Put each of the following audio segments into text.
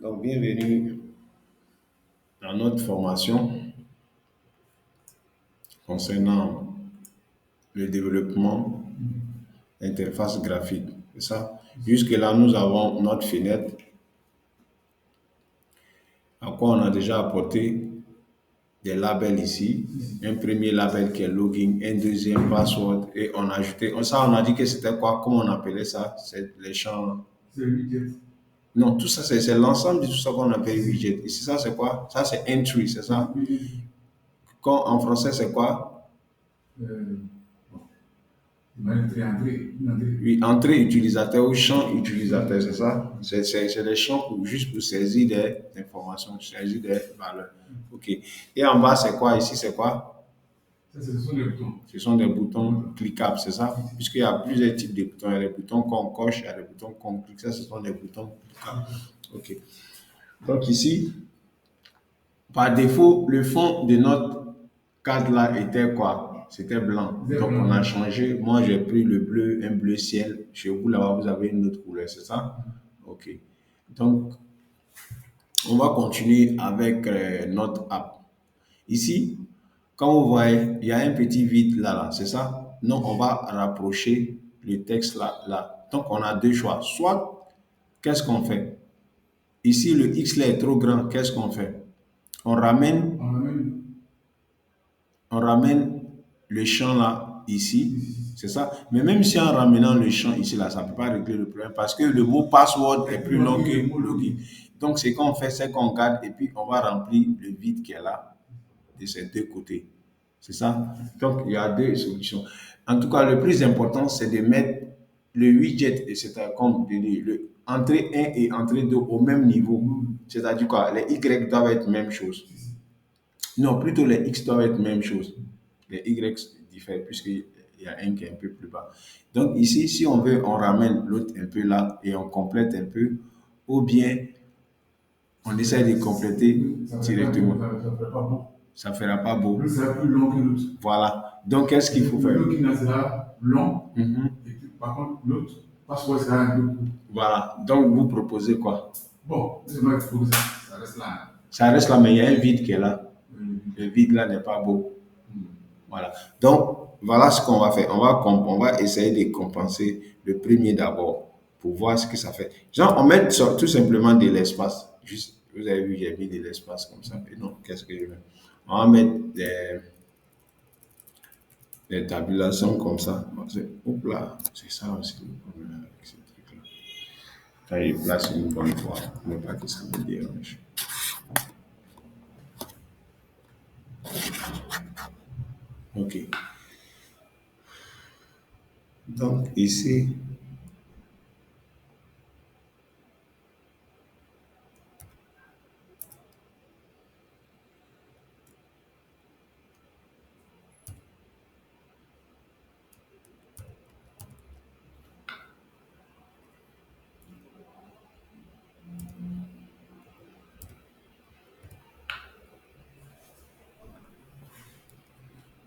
Donc, bienvenue dans notre formation concernant le développement d'interface graphique. C'est ça. Jusque-là, nous avons notre fenêtre à quoi on a déjà apporté des labels ici. Un premier label qui est login, un deuxième password et on a ajouté. Ça, on a dit que c'était quoi? Comment on appelait ça? C'est les champs. C'est le widget. Non, tout ça, c'est l'ensemble de tout ça qu'on appelle widget. Ici, ça, c'est quoi? Ça, c'est entry, c'est ça? Quand, en français, c'est quoi? Euh, Oui, entrée utilisateur ou champ utilisateur, c'est ça? C'est des champs juste pour saisir des informations, saisir des valeurs. OK. Et en bas, c'est quoi? Ici, c'est quoi? Ça, ce sont des boutons. Ce sont des boutons cliquables, c'est ça? Puisqu'il y a plusieurs types de boutons. Il y a des boutons qu'on coche, il y a des boutons qu'on clique. Ça, ce sont des boutons cliquables. OK. Donc ici, par défaut, le fond de notre cadre là était quoi? C'était blanc. Donc on a changé. Moi j'ai pris le bleu, un bleu ciel. Chez vous là-bas, vous avez une autre couleur, c'est ça? Ok. Donc on va continuer avec notre app. Ici, quand vous voyez, il y a un petit vide là, c'est ça? Non, on va rapprocher le texte là. Donc on a deux choix. Soit, qu'est-ce qu'on fait? Ici, le X là est trop grand, qu'est-ce qu'on fait? On ramène on ramène le champ là, ici, c'est ça. Mais même si en ramenant le champ ici, là, ça ne peut pas régler le problème parce que le mot password est plus long que login. Donc, ce qu'on fait, c'est qu'on garde et puis on va remplir le vide qui est là, de ces deux côtés. C'est ça. Donc, il y a deux solutions. En tout cas, le plus important, c'est de mettre le widget, c'est-à-dire comme le entrée 1 et entrée 2 au même niveau. C'est-à-dire quoi? Les Y doivent être même chose. Non, plutôt les X doivent être même chose. Les Y diffèrent puisqu'il y a un qui est un peu plus bas. Donc ici, si on veut, on ramène l'autre un peu là et on complète un peu, ou bien on essaie de compléter directement. Ça ne fera pas beau. Ça sera plus long que l'autre. Voilà. Donc qu'est-ce qu'il faut faire? L'autre qui sera long, et puis, par contre l'autre, parce que sera un peu court. Voilà. Donc vous proposez quoi? Bon, c'est moi qui propose ça. Ça reste là. Ça reste là, mais il y a un vide qui est là. Le vide là n'est pas beau. Voilà. Donc, voilà ce qu'on va faire. On va essayer de compenser le premier d'abord pour voir ce que ça fait. Genre, on met tout simplement de l'espace. Juste, vous avez vu, j'ai mis de l'espace comme ça. Et non, qu'est-ce que je mets? On va mettre des tabulations comme ça. Oups là, c'est ça aussi le problème avec ces trucs-là. Quand il place une bonne fois, ne pas que ça me dérange. OK. Donc, ici,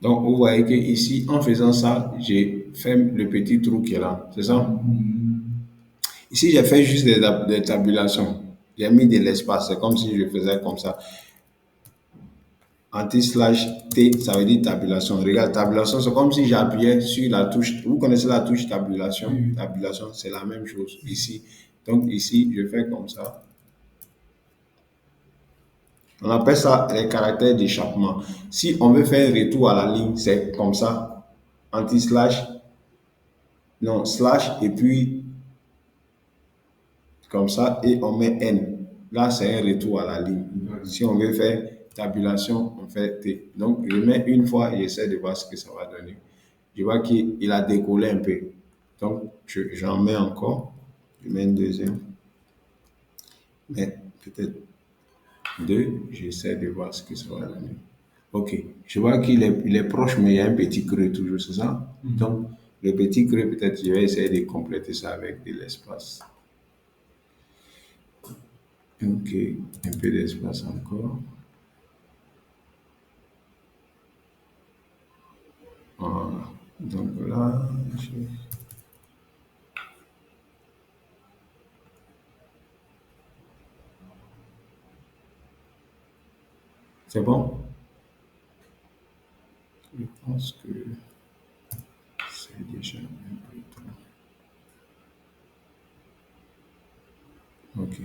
donc, vous voyez que ici, en faisant ça, j'ai fait le petit trou qui est là. C'est ça? Ici, j'ai fait juste des tabulations. J'ai mis de l'espace. C'est comme si je faisais comme ça. Anti-slash T, ça veut dire tabulation. Regarde, tabulation, c'est comme si j'appuyais sur la touche. Vous connaissez la touche tabulation? Tabulation, c'est la même chose ici. Donc, ici, je fais comme ça. On appelle ça les caractères d'échappement. Si on veut faire un retour à la ligne, c'est comme ça. Anti-slash, non, slash, et puis comme ça, et on met N. Là, c'est un retour à la ligne. Si on veut faire tabulation, on fait T. Donc, je mets une fois et j'essaie de voir ce que ça va donner. Je vois qu'il a décollé un peu. Donc, j'en mets encore. Je mets une deuxième. Mais peut-être deux. J'essaie de voir ce que ça va donner. OK. Je vois il est proche, mais il y a un petit creux toujours, c'est ça? Donc, le petit creux, peut-être, je vais essayer de compléter ça avec de l'espace. Ok, un peu d'espace encore. Voilà. Donc là, C'est bon? Je pense que c'est déjà un peu trop. OK.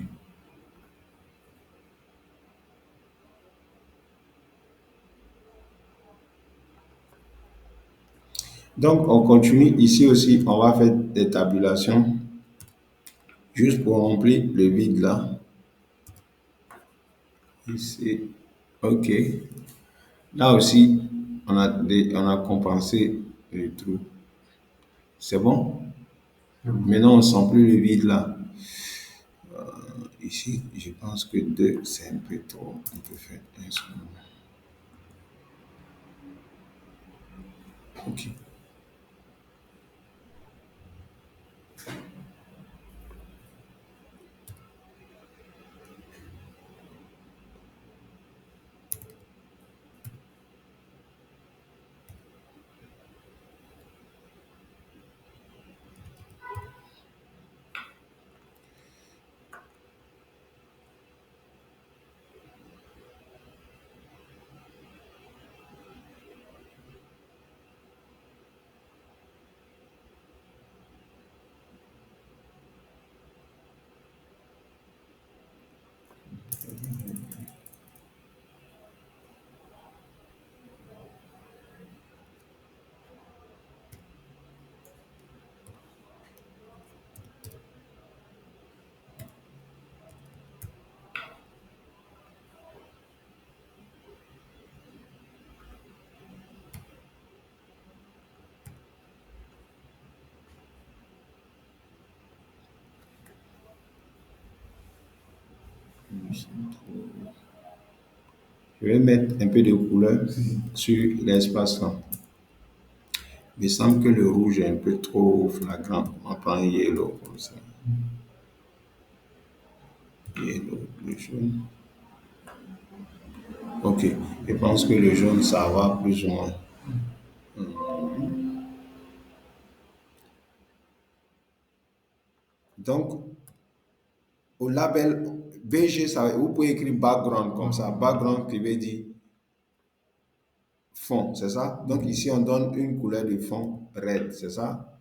Donc, on continue. Ici aussi, on va faire des tabulations juste pour remplir le vide là. Ici, OK. Là aussi, on a compensé le trou. C'est bon? Maintenant, on ne sent plus le vide là. Ici, je pense que 2 c'est un peu trop. On peut faire un seul. OK. Je vais mettre un peu de couleur sur l'espace là. Il me semble que le rouge est un peu trop flagrant. On prend un yellow comme ça. Yellow, le jaune. Ok, je pense que le jaune, ça va plus ou moins. Donc, au label BG, vous pouvez écrire background comme ça. Background qui veut dire fond, c'est ça? Donc ici, on donne une couleur de fond red, c'est ça?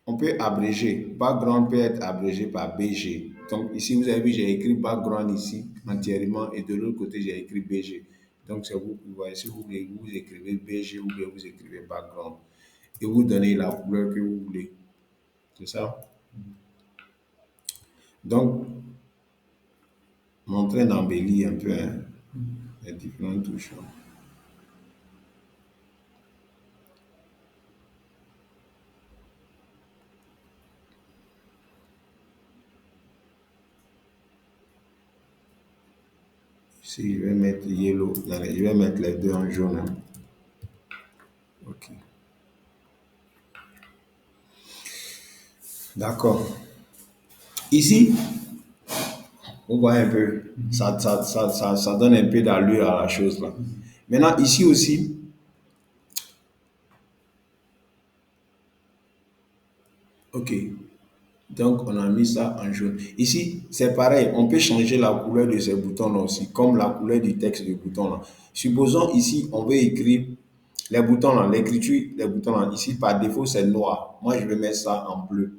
On peut abréger. Background peut être abrégé par BG. Donc ici, vous avez vu, j'ai écrit background ici entièrement et de l'autre côté, j'ai écrit BG. Donc c'est vous qui voyez, si vous voulez, vous écrivez BG ou bien vous écrivez background et vous donnez la couleur que vous voulez. C'est ça? Donc, montrez d'embellir un peu hein, les différentes touches. Ici, je vais mettre yellow, je vais mettre les deux en jaune. Hein. Ok. D'accord. Ici, vous voyez un peu, ça donne un peu d'allure à la chose là. Maintenant, ici aussi, ok. Donc, on a mis ça en jaune. Ici, c'est pareil, on peut changer la couleur de ces boutons-là aussi, comme la couleur du texte du bouton-là. Supposons ici, on veut écrire les boutons-là, l'écriture des boutons-là. Ici, par défaut, c'est noir. Moi, je vais mettre ça en bleu.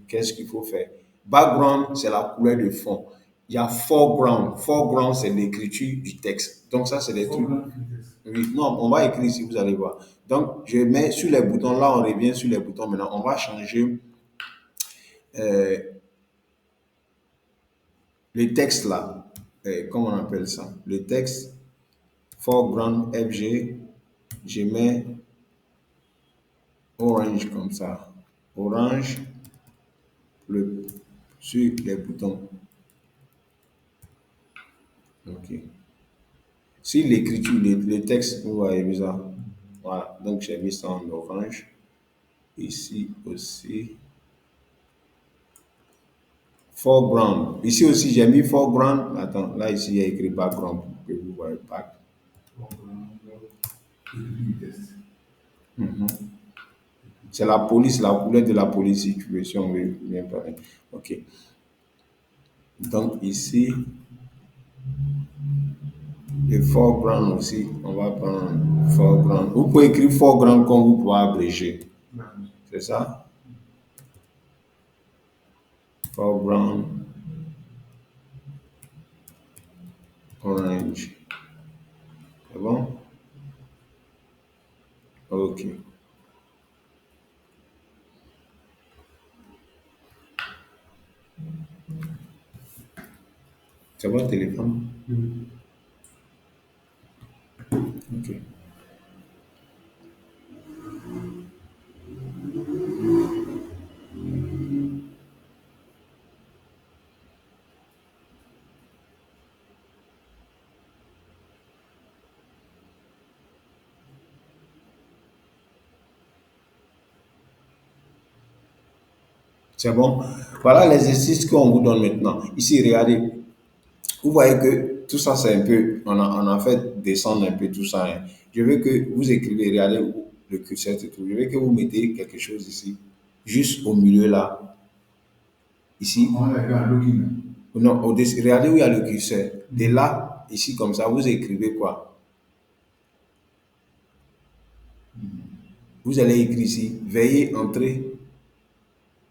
Qu'est-ce qu'il faut faire? Background, c'est la couleur de fond. Il y a foreground. Foreground, c'est l'écriture du texte. Donc, ça, c'est des trucs. Oui, non, on va écrire ici, vous allez voir. Donc, je mets sur les boutons. Là, on revient sur les boutons. Maintenant, on va changer euh, le texte là. Comment on appelle ça? Le texte, foreground FG, je mets orange comme ça. Orange, bleu sur les boutons. OK. Si l'écriture, le texte, vous voyez ça. Voilà. Donc, j'ai mis ça en orange. Ici aussi. Foreground. Ici aussi, j'ai mis foreground. Attends, là, ici, il y a écrit background. Que vous voyez back. C'est la police, la couleur de la police, si tu veux, si on veut bien parler. OK. Donc, ici, Et foreground aussi, on va prendre foreground. Vous pouvez écrire foreground comme vous pouvez abréger. C'est ça? Foreground orange. C'est bon? Ok. C'est votre téléphone? Ok. C'est bon. Voilà l'exercice qu'on vous donne maintenant. Ici, regardez. Vous voyez que tout ça, c'est un peu, on a fait descendre un peu tout ça, hein. Je veux que vous écrivez, regardez où le curseur se trouve. Je veux que vous mettez quelque chose ici, juste au milieu là, ici. Non, regardez où il y a le curseur. De là, ici, comme ça, vous écrivez quoi? Vous allez écrire ici, veuillez entrer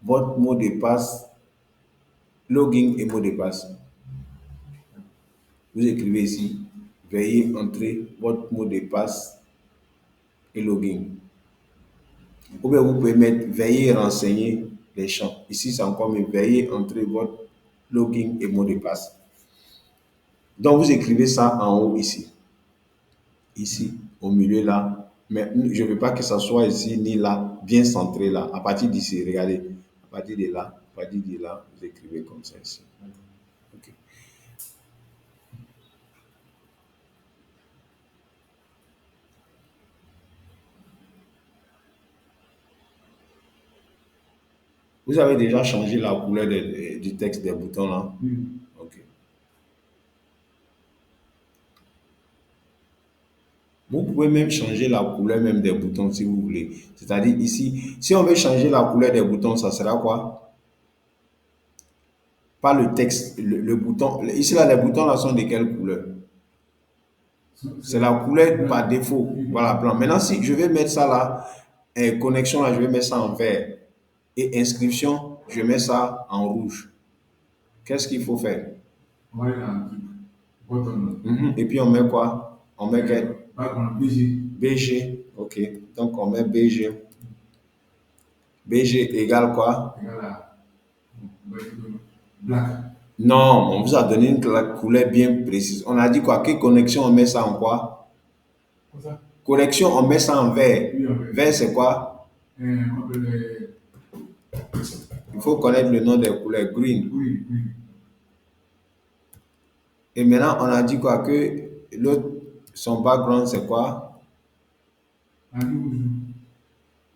votre mot de passe, login et mot de passe. Vous écrivez ici, veuillez entrer votre mot de passe et login. Ou bien vous pouvez mettre veuillez renseigner les champs. Ici, c'est encore mieux. Veuillez entrer votre login et mot de passe. Donc, vous écrivez ça en haut ici. Ici, au milieu là. Mais je ne veux pas que ça soit ici ni là, bien centré là. À partir d'ici, regardez. À partir de là, à partir de là, vous écrivez comme ça ici. Ok. Vous avez déjà changé la couleur du texte des boutons là? Ok. Vous pouvez même changer la couleur même des boutons si vous voulez. C'est-à-dire ici, si on veut changer la couleur des boutons, ça sera quoi? Pas le texte, le bouton. Ici, là, les boutons là sont de quelle couleur? C'est la couleur par défaut. Voilà, blanc. Maintenant, si je vais mettre ça là, connexion là, je vais mettre ça en vert. Et inscription, je mets ça en rouge. Qu'est-ce qu'il faut faire? Mhm. Et puis on met quoi? On met quel? BG. Ok. Donc on met BG. BG égale quoi? Non, on vous a donné une couleur bien précise. On a dit quoi? Quelle connexion on met ça en quoi? Correction, on met ça en vert. Vert, c'est quoi? Il faut connaître le nom des couleurs. Green. Et maintenant, on a dit quoi? Que l'autre, son background, c'est quoi?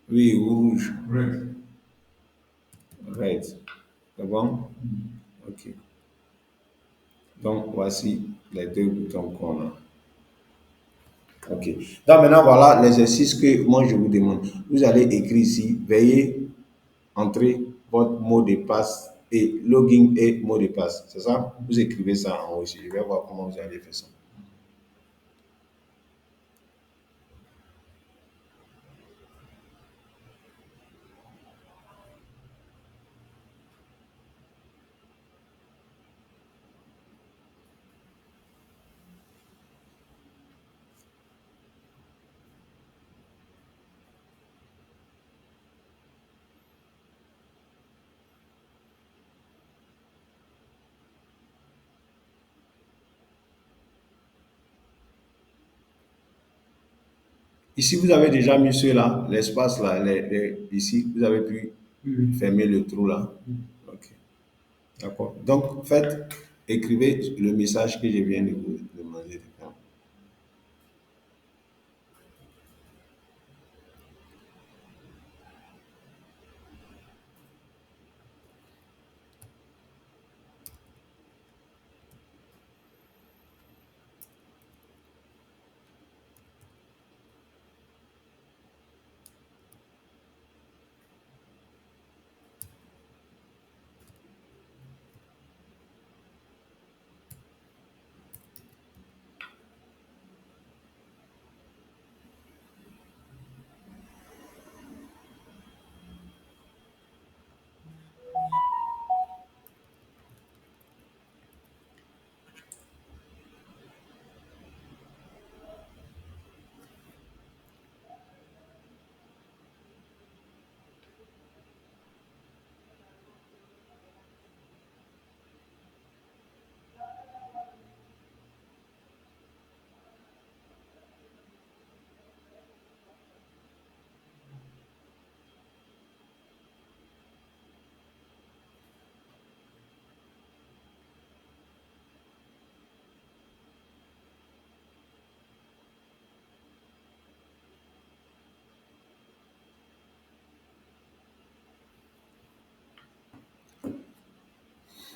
Oui, rouge. Red. C'est bon? Ok. Donc, voici les deux boutons qu'on a. Ok. Donc, maintenant, voilà l'exercice que moi, je vous demande. Vous allez écrire ici, veuillez entrer votre mot de passe et login et mot de passe. C'est ça? Vous écrivez ça en haut ici. Je vais voir comment vous allez faire ça. Ici, vous avez déjà mis ceux-là, l'espace là, ici, vous avez pu fermer le trou là. Ok, d'accord. Donc, faites, écrivez le message que je viens de vous demander de faire.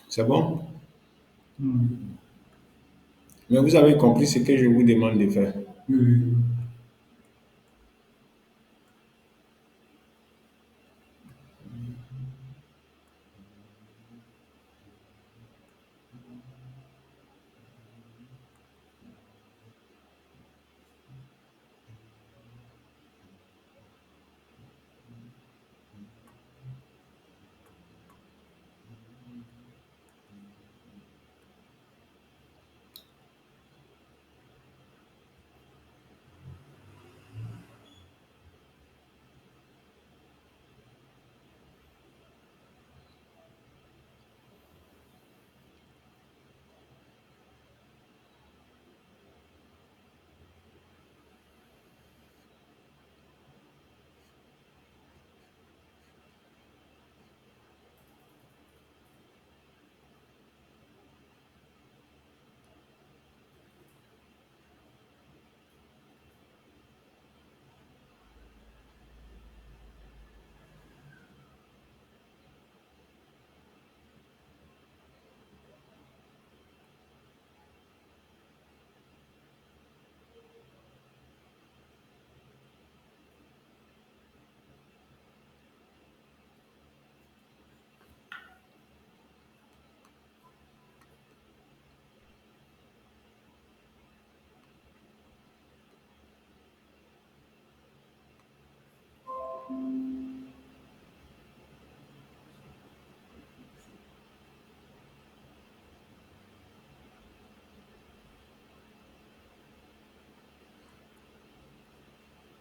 C'est bon? Mais vous avez compris ce que je vous demande de faire.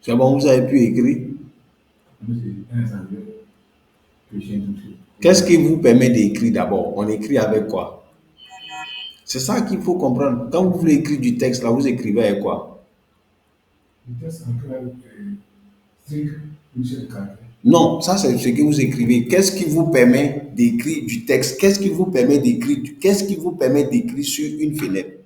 C'est bon, vous avez pu écrire. Qu'est-ce qui vous permet d'écrire d'abord? On écrit avec quoi? C'est ça qu'il faut comprendre. Quand vous voulez écrire du texte, là, vous écrivez avec quoi? Non, ça c'est ce que vous écrivez. Qu'est-ce qui vous permet d'écrire du texte? Qu'est-ce qui vous permet d'écrire? Qu'est-ce qui vous permet d'écrire sur une fenêtre?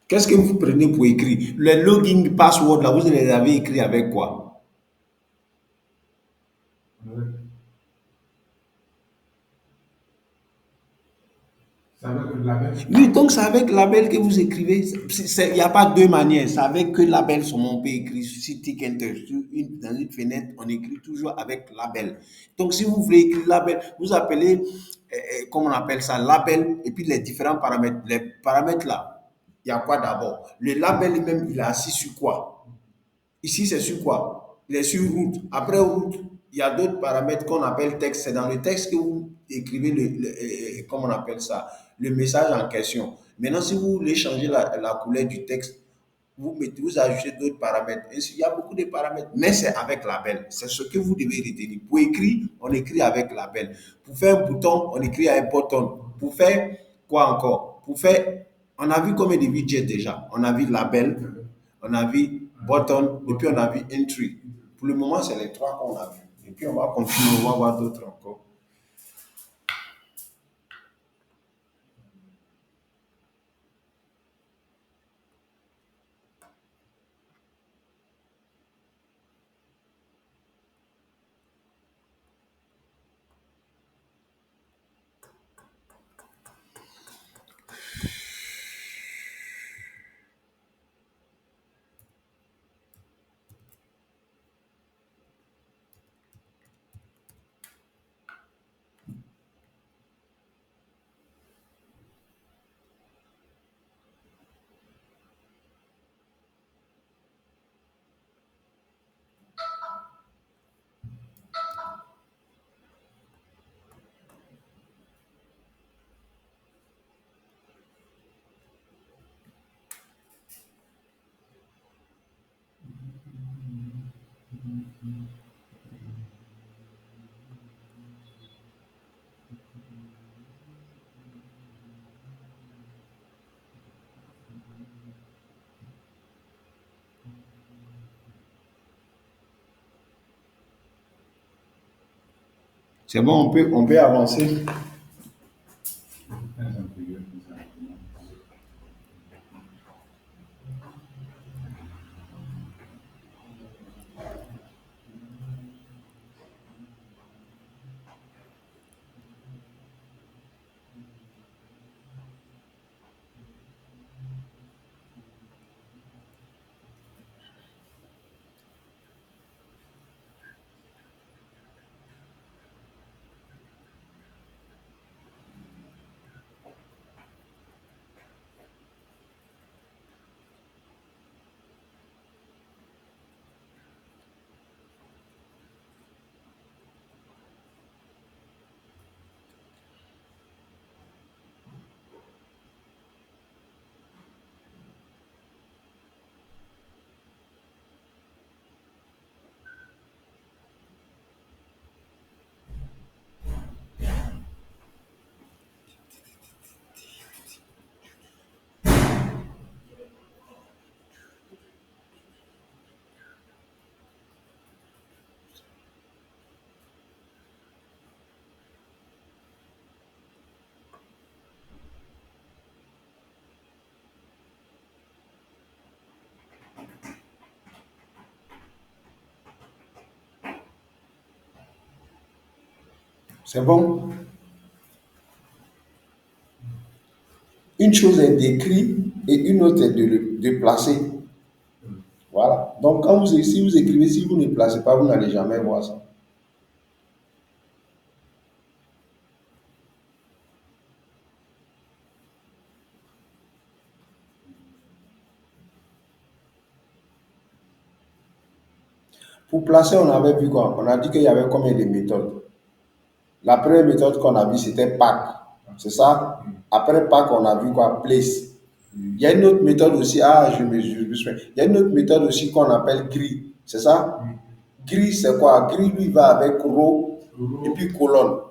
Qu'est-ce que vous prenez pour écrire? Le login password, là, vous les avez écrits avec quoi? Oui, donc c'est avec label que vous écrivez. Il n'y a pas deux manières. C'est avec que label seulement on peut écrire sur Tick Enter. Dans une fenêtre, on écrit toujours avec label. Donc si vous voulez écrire label, vous appelez, comment on appelle ça, label, et puis les différents paramètres. Les paramètres là, il y a quoi d'abord? Le label lui-même, il est assis sur quoi? Ici, c'est sur quoi? Il est sur route. Après route, il y a d'autres paramètres qu'on appelle texte. C'est dans le texte que vous écrivez comment on appelle ça, le message en question. Maintenant, si vous voulez changer la couleur du texte, vous ajoutez d'autres paramètres. Ainsi, il y a beaucoup de paramètres, mais c'est avec label. C'est ce que vous devez retenir. Pour écrire, on écrit avec label. Pour faire un bouton, on écrit avec button. Pour faire quoi encore? Pour faire, on a vu combien de widgets déjà? On a vu label, on a vu button, et puis on a vu entry. Pour le moment, c'est les trois qu'on a vu. Et puis on va continuer, on va voir d'autres encore. C'est bon, on peut avancer. C'est bon? Une chose est d'écrire et une autre est de placer. Voilà. Donc, si vous écrivez, si vous ne placez pas, vous n'allez jamais voir ça. Pour placer, on avait vu quoi? On a dit qu'il y avait combien de méthodes? La première méthode qu'on a vue, c'était pack. C'est ça? Après pack, on a vu quoi? Place. Il y a une autre méthode aussi. Ah, je me souviens. Il y a une autre méthode aussi qu'on appelle gris. C'est ça? Gris, c'est quoi? Gris, lui, va avec row et puis colonne.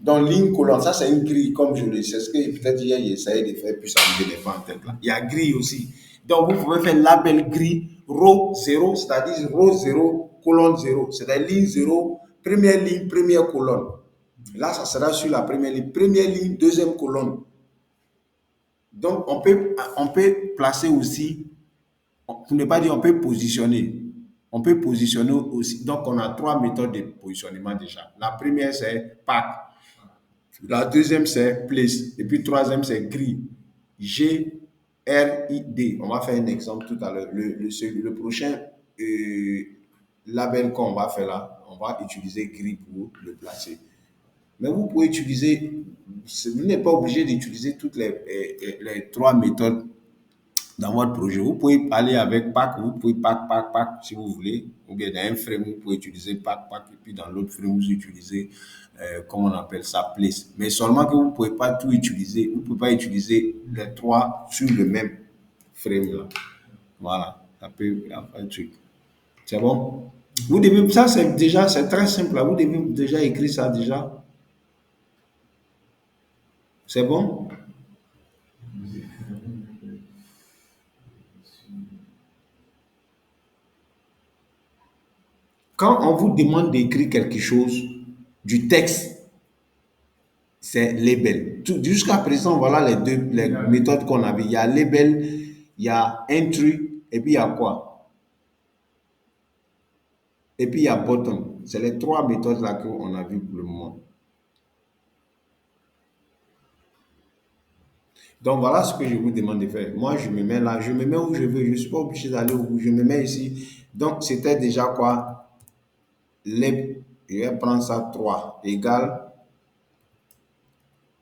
Donc, ligne, colonne, ça, c'est une grille, comme je le sais. C'est ce que peut-être hier, j'ai essayé de faire, puis ça me venait pas en tête là. Il y a grille aussi. Donc, vous pouvez faire label gris, row 0, c'est-à-dire row 0, colonne 0. C'est-à-dire ligne 0, première ligne, première colonne. Là, ça sera sur la première ligne. Première ligne, deuxième colonne. Donc, on peut placer aussi, pour ne pas dire on peut positionner. On peut positionner aussi. Donc, on a trois méthodes de positionnement déjà. La première, c'est pack. La deuxième, c'est place. Et puis, troisième, c'est grid. G-R-I-D. On va faire un exemple tout à l'heure. Le prochain label qu'on va faire là, on va utiliser grid pour le placer. Mais vous pouvez utiliser, vous n'êtes pas obligé d'utiliser toutes les trois méthodes dans votre projet. Vous pouvez aller avec pack, vous pouvez pack si vous voulez, ou bien dans un frame, vous pouvez utiliser pack, et puis dans l'autre frame, vous utilisez, comment on appelle ça, place. Mais seulement que vous ne pouvez pas tout utiliser, vous ne pouvez pas utiliser les trois sur le même frame là. Voilà, ça peut un truc. C'est bon? Vous devez, ça c'est déjà, c'est très simple là. Vous devez déjà écrire ça déjà. C'est bon? Quand on vous demande d'écrire quelque chose, du texte, c'est label. Jusqu'à présent, voilà les méthodes qu'on avait. Il y a label, il y a entry, et puis il y a quoi? Et puis il y a bottom. C'est les trois méthodes là qu'on a vues pour le moment. Donc voilà ce que je vous demande de faire. Moi, je me mets là, je me mets où je veux. Je ne suis pas obligé d'aller où je me mets ici. Donc c'était déjà quoi? Les, je vais prendre ça 3 égale.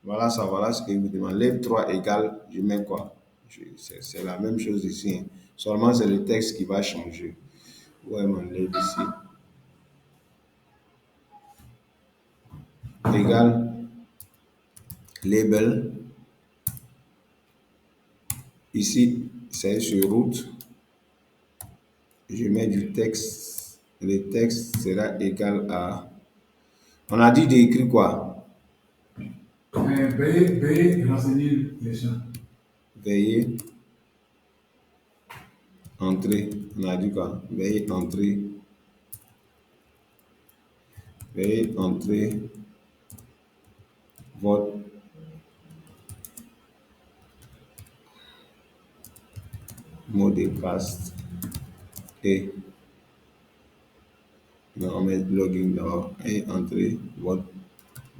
Voilà ça, voilà ce que je vous demande. Lève 3 égale, je mets quoi? C'est la même chose ici, hein. Seulement c'est le texte qui va changer. Ouais, mon lève ici. Égale label. Ici, c'est sur route. Je mets du texte. Le texte sera égal à. On a dit d'écrire quoi? Veuillez renseigner les champs. Veuillez entrer. On a dit quoi? Veuillez entrer. Veuillez entrer votre mot de passe et on met login dehors et entrer votre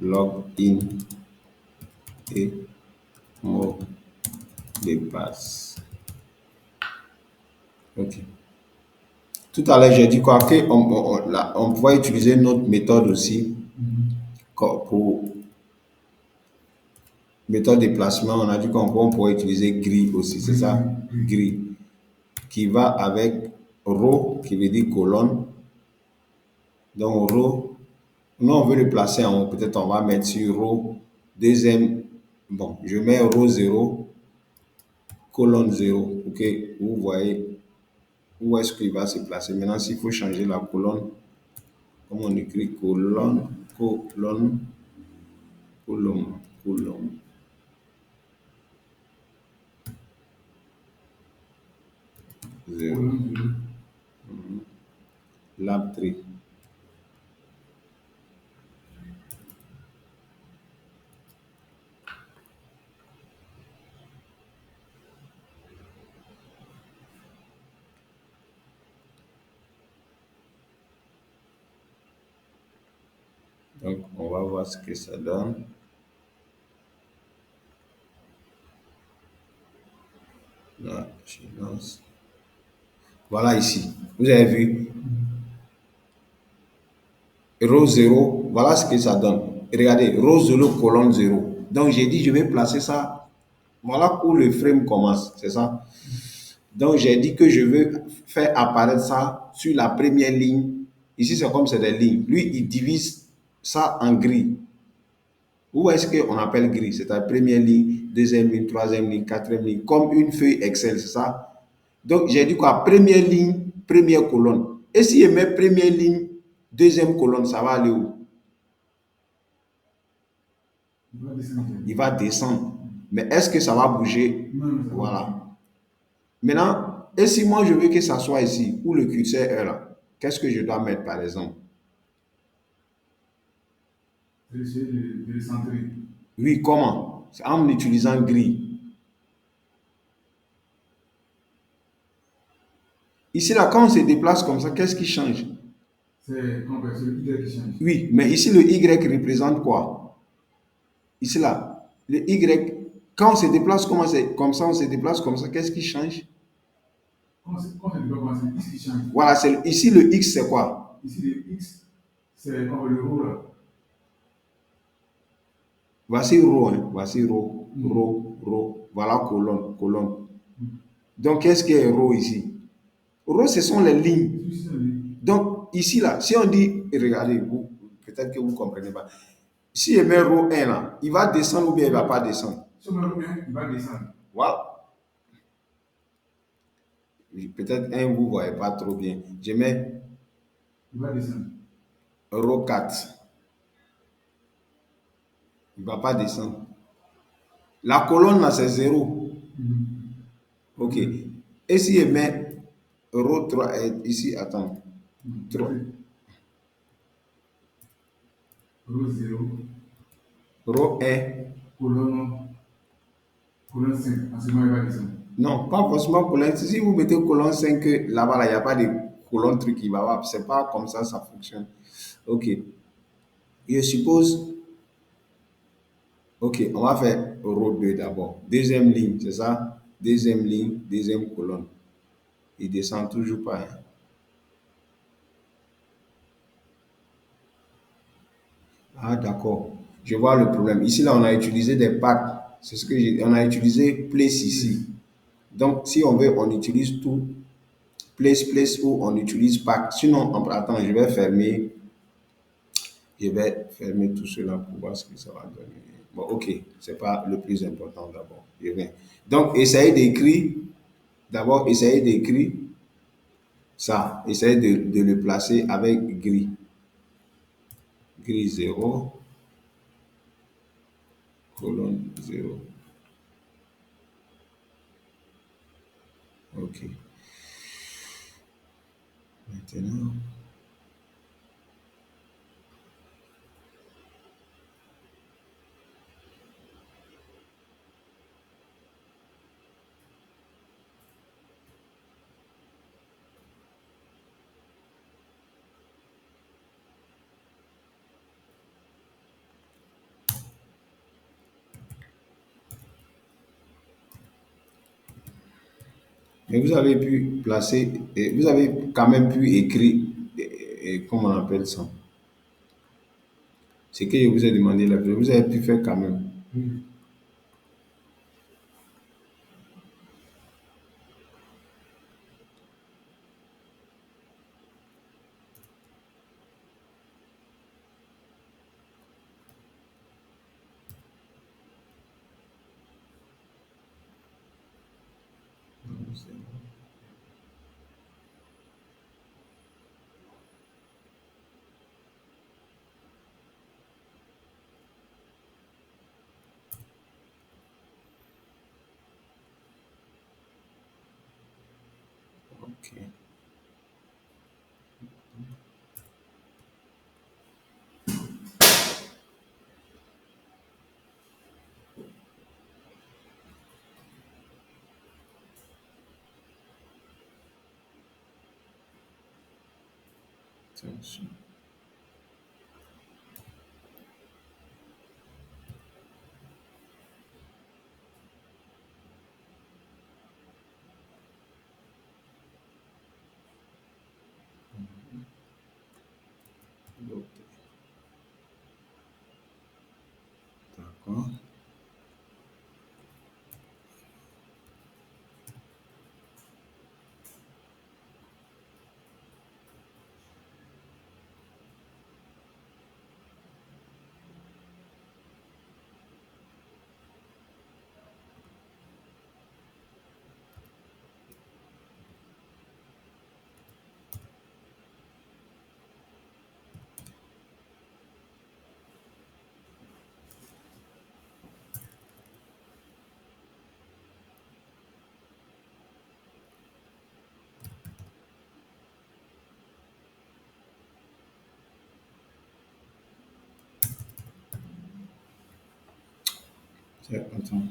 login et mot de passe. Ok. Tout à l'heure, j'ai dit quoi? On pourrait utiliser notre méthode aussi pour méthode de placement. On a dit qu'on pourrait utiliser gris aussi, c'est ça? Gris. Qui va avec row, qui veut dire colonne. Donc, row, nous, on veut le placer en haut. Peut-être on va mettre sur row. Deuxième, bon, je mets row 0, colonne 0. Ok, vous voyez où est-ce qu'il va se placer. Maintenant, s'il faut changer la colonne, comme on écrit colonne, colonne, colonne, colonne. Zéro. Lab 3. Donc, on va voir ce que ça donne. Là, je lance. Voilà ici. Vous avez vu? Rho 0, voilà ce que ça donne. Regardez, rho 0, colonne 0. Donc, j'ai dit, je vais placer ça. Voilà où le frame commence, c'est ça? Donc, j'ai dit que je veux faire apparaître ça sur la première ligne. Ici, c'est comme c'est des lignes. Lui, il divise ça en gris. Où est-ce qu'on appelle gris? C'est la première ligne, deuxième ligne, troisième ligne, quatrième ligne, comme une feuille Excel, c'est ça? Donc, j'ai dit quoi? Première ligne, première colonne. Et si je mets première ligne, deuxième colonne, ça va aller où? Il va descendre. Il va descendre. Mais est-ce que ça va bouger? Non, ça va. Voilà. Maintenant, et si moi je veux que ça soit ici, où le curseur est là, qu'est-ce que je dois mettre par exemple? Je vais essayer de le centrer. Oui, comment? C'est en utilisant gris. Ici, là, quand on se déplace comme ça, qu'est-ce qui change? C'est comme c'est le Y qui change. Oui, mais ici, le Y représente quoi? Ici, là, le Y, quand on se déplace comme ça, on se déplace comme ça, qu'est-ce qui change? Quand c'est le commencer, X qui change. Voilà, ici, le X, c'est quoi? Ici, le X, c'est comme le haut là. Voici rho, hein. Voici rho, rho, rho. Voilà colonne, colonne. Donc, qu'est-ce qui est rho ici? Rho, ce sont les lignes. Ici, c'est le Donc, ici, là, si on dit, regardez, vous, peut-être que vous ne comprenez pas. Si je mets rho 1 là, il va descendre ou bien il ne va pas descendre? Si on met le 1, il va descendre. Voilà. Peut-être un, vous ne voyez pas trop bien. Je mets Il va descendre. rho 4. Il ne va pas descendre. La colonne, là, c'est 0. OK. Et si je mets rho 3, ici, attends. 3. Rho 0, Rho 1. colonne 5. En ce moment, il va descendre. Non, pas forcément colonne. Si vous mettez colonne 5 là-bas, là, il n'y a pas de colonne truc qui va avoir. C'est pas comme ça fonctionne. OK. Je suppose, OK, on va faire row 2 d'abord. Deuxième ligne, c'est ça? Deuxième ligne, deuxième colonne. Il descend toujours pas, hein. Ah, d'accord. Je vois le problème. Ici, là, on a utilisé des packs. C'est ce que j'ai. On a utilisé place ici. Donc, si on veut, on utilise tout. Place ou on utilise pack. Sinon, attends, je vais fermer tout cela pour voir ce que ça va donner. Bon, ok, c'est pas le plus important d'abord. Je viens. Donc, essayez d'écrire ça. Essayez de le placer avec gris. Gris 0, colonne 0. Ok. Maintenant, mais vous avez pu placer, vous avez quand même pu écrire, comment on appelle ça? Ce que je vous ai demandé là, vous avez pu faire quand même. Ok. Attention. D'accord. Attends.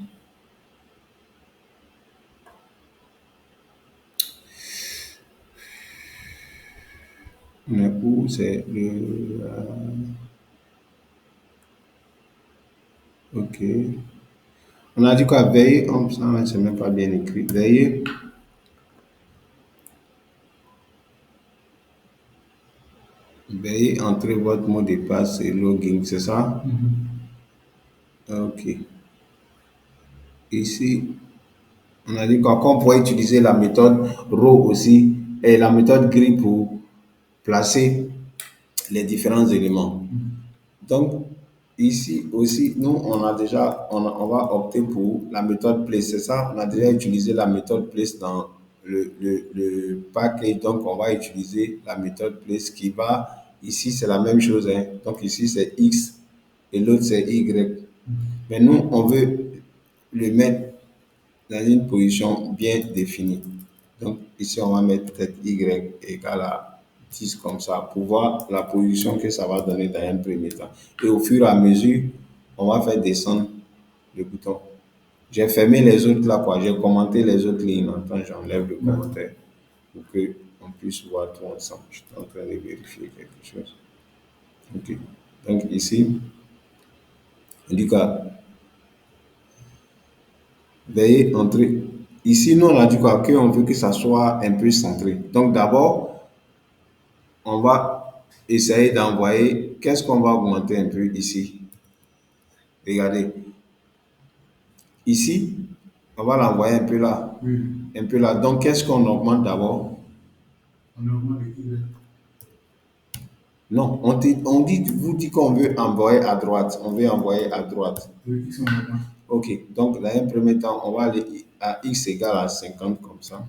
On est où? C'est le. Ok. On a dit quoi? Veiller. Oh, ça, c'est même pas bien écrit. Veuillez entrer votre mot de passe et login, c'est ça? Ok. Ici, on a dit quoi? Qu'on pourrait utiliser la méthode row aussi et la méthode grid pour placer les différents éléments. Donc, ici aussi, nous, on va opter pour la méthode place, c'est ça? On a déjà utilisé la méthode place dans le package, donc on va utiliser la méthode place qui va, ici, c'est la même chose, hein. Donc, ici, c'est X et l'autre, c'est Y. Mais nous, on veut le mettre dans une position bien définie. Donc ici, on va mettre peut-être Y égale à 10 comme ça pour voir la position que ça va donner dans un premier temps. Et au fur et à mesure, on va faire descendre le bouton. J'ai fermé les autres là, quoi. J'ai commenté les autres lignes. Attends, j'enlève le commentaire pour qu'on puisse voir tout ensemble. Je suis en train de vérifier quelque chose. OK. Donc ici, on dit que veuillez entrer. Ici, nous, on a dit quoi? Qu'on veut que ça soit un peu centré. Donc, d'abord, on va essayer d'envoyer. Qu'est-ce qu'on va augmenter un peu ici? Regardez. Ici, on va l'envoyer un peu là. Oui. Un peu là. Donc, qu'est-ce qu'on augmente d'abord? On augmente le Y. Non, vous dit qu'on veut envoyer à droite. On veut envoyer à droite. Le X, on augmente. OK. Donc, dans un premier temps, on va aller à X égale à 50 comme ça.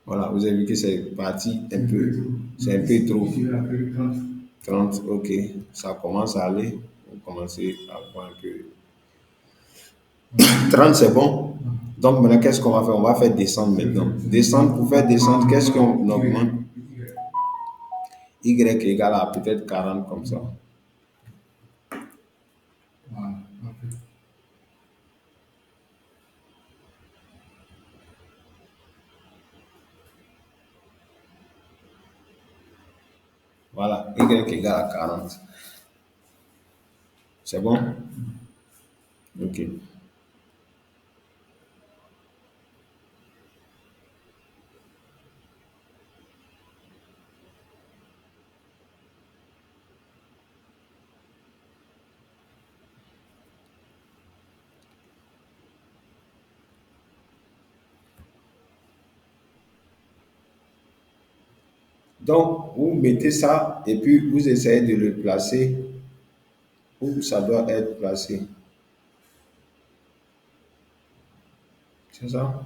Voilà, vous avez vu que c'est parti un peu. C'est un peu trop. Je vais appeler 30. 30, ok. Ça commence à aller. Vous commencez à voir un peu. 30, c'est bon. Donc maintenant, qu'est-ce qu'on va faire? On va faire descendre maintenant. Descendre, pour faire descendre, qu'est-ce qu'on augmente? Y égale à peut-être 40 comme ça. Voilà, parfait. Voilà, Y égale à 40. C'est bon? Ok. Donc, vous mettez ça et puis vous essayez de le placer où ça doit être placé. C'est ça?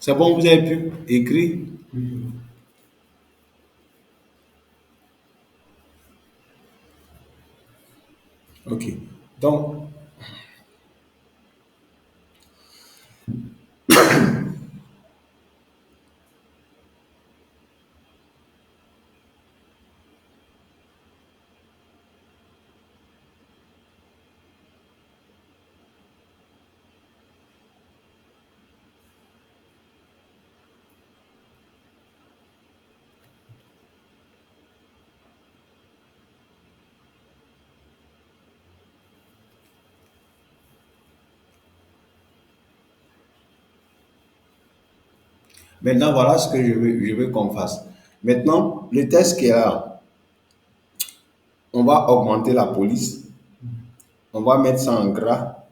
C'est bon, vous avez pu écrire? Oui, Ok. Donc, maintenant, voilà ce que je veux qu'on fasse. Maintenant, le test qui est là, on va augmenter la police, on va mettre ça en gras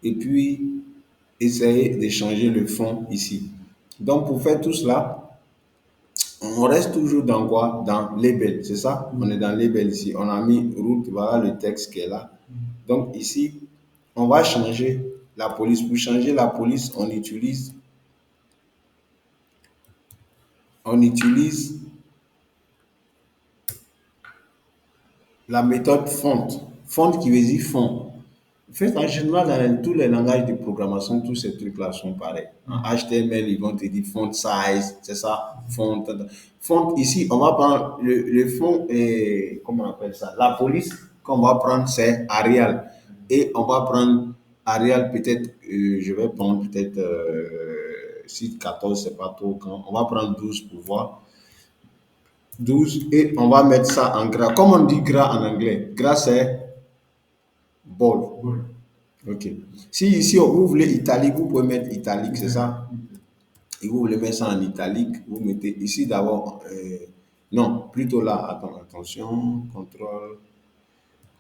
et puis essayer de changer le fond ici. Donc, pour faire tout cela, on reste toujours dans quoi? Dans label, c'est ça? On est dans label ici. On a mis route, voilà le texte qui est là. Donc, ici, on va changer la police. Pour changer la police, on utilise la méthode font. Font qui veut dire fond. En fait, en général, dans tous les langages de programmation, tous ces trucs-là sont pareils. En HTML, ils vont te dire font size, c'est ça, font. Font, ici, on va prendre le fond, et, comment on appelle ça? La police qu'on va prendre, c'est Arial. Et on va prendre Arial, peut-être, je vais prendre peut-être, si 14, c'est pas trop grand. On va prendre 12 pour voir. 12 et on va mettre ça en gras. Comme on dit gras en anglais, gras c'est bold. oui. Ok. Si ici vous voulez italique, vous pouvez mettre italique, c'est ça? Et vous voulez mettre ça en italique, vous mettez ici d'abord. Non, plutôt là. Attends, attention.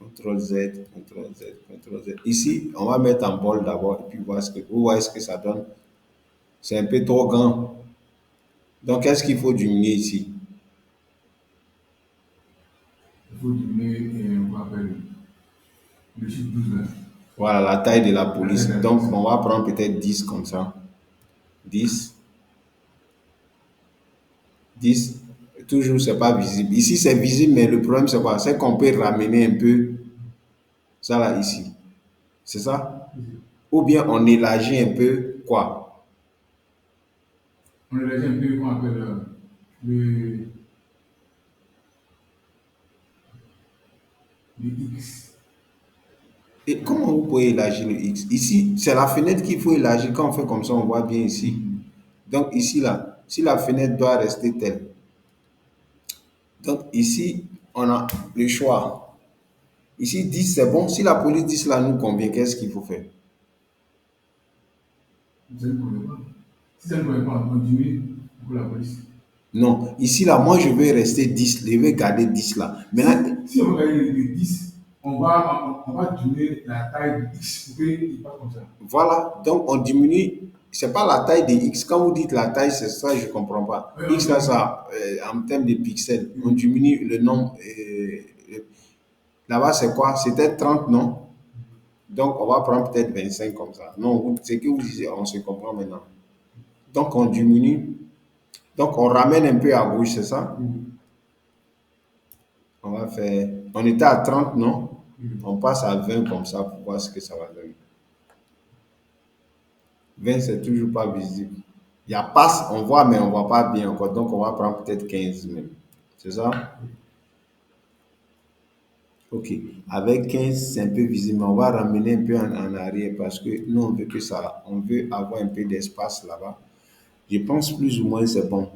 CTRL Z, CTRL Z, CTRL Z. Ici, on va mettre en bold d'abord et puis voir vous voyez ce que ça donne. C'est un peu trop grand. Donc, qu'est-ce qu'il faut diminuer ici? Il faut diminuer, on appelle le chiffre 12 là. Voilà la taille de la police. Donc, on va prendre peut-être 10 comme ça. 10. 10. Toujours, c'est pas visible. Ici, c'est visible, mais le problème, c'est quoi? C'est qu'on peut ramener un peu ça là, ici. C'est ça? Ou bien on élargit un peu quoi? On a déjà un peu qu'on appelle le, le X. Et comment vous pouvez élargir le X? Ici, c'est la fenêtre qu'il faut élargir. Quand on fait comme ça, on voit bien ici. Donc, ici, là, si la fenêtre doit rester telle. Donc, ici, on a le choix. Ici, 10, c'est bon. Si la police 10 là nous convient, qu'est-ce qu'il faut faire? Ça ne convient pas. Si ça ne convient pas, on diminue pour la police. Non. Ici, là, moi, je vais rester 10. Je vais garder 10 là. Maintenant, Si on va gagner les 10, on va diminuer la taille du X pour qu'il passe comme ça. voilà. Donc, on diminue. C'est pas la taille de X. Quand vous dites la taille, c'est ça, je comprends pas. Ouais, X, là, ça, en termes de pixels, on diminue le nombre. Là-bas, c'est quoi? C'était 30, non? Donc, on va prendre peut-être 25 comme ça. Non, c'est que vous disiez, on se comprend maintenant. Donc, on diminue. Donc, on ramène un peu à gauche, c'est ça? On va faire. On était à 30, non? On passe à 20 comme ça pour voir ce que ça va donner. 20, c'est toujours pas visible. Il y a passe, on voit, mais on voit pas bien encore. Donc, on va prendre peut-être 15 même. C'est ça? Ok. Avec 15, c'est un peu visible, mais on va ramener un peu en arrière parce que nous, on veut que ça, on veut avoir un peu d'espace là-bas. Je pense plus ou moins c'est bon.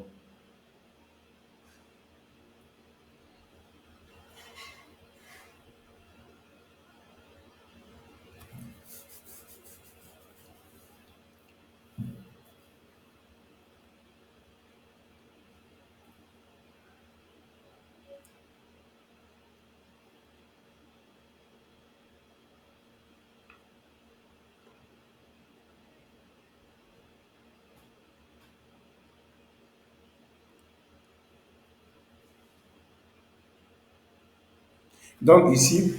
Donc ici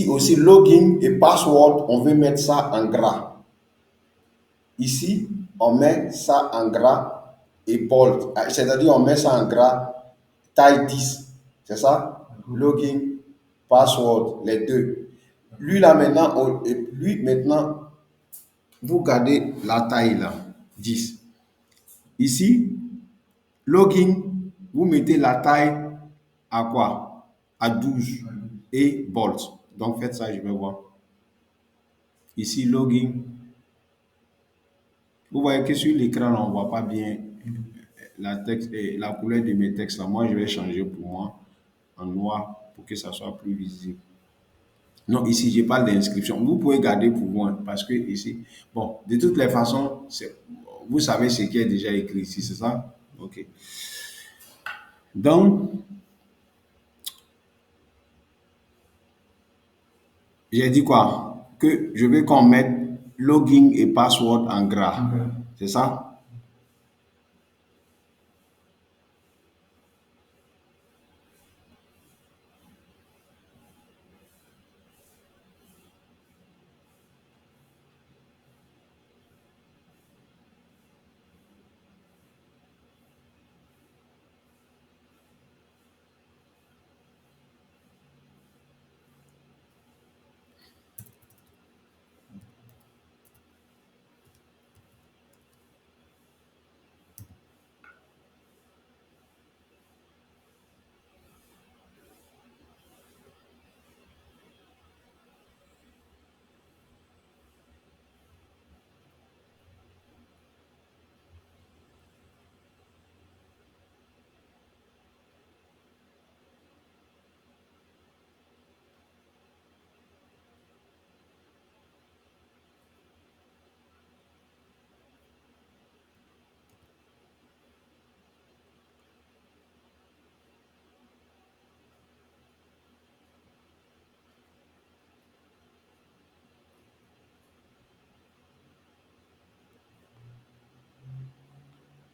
aussi, login et password, on veut mettre ça en gras. Ici, on met ça en gras et bold. C'est-à-dire, on met ça en gras taille 10. C'est ça? Login, password, les deux. Lui, là, maintenant, vous gardez la taille, là, 10. Ici, login, vous mettez la taille à quoi? À 12 et bold. Donc, faites ça, je vais voir. Ici, login. Vous voyez que sur l'écran, on ne voit pas bien la couleur de mes textes. Là. Moi, je vais changer pour moi en noir pour que ça soit plus visible. Non, ici, je parle d'inscription. Vous pouvez garder pour vous, hein, parce que ici, bon, de toutes les façons, vous savez ce qui est déjà écrit ici, c'est ça? OK. Donc, j'ai dit quoi? Que je veux qu'on mette login et password en gras. C'est ça?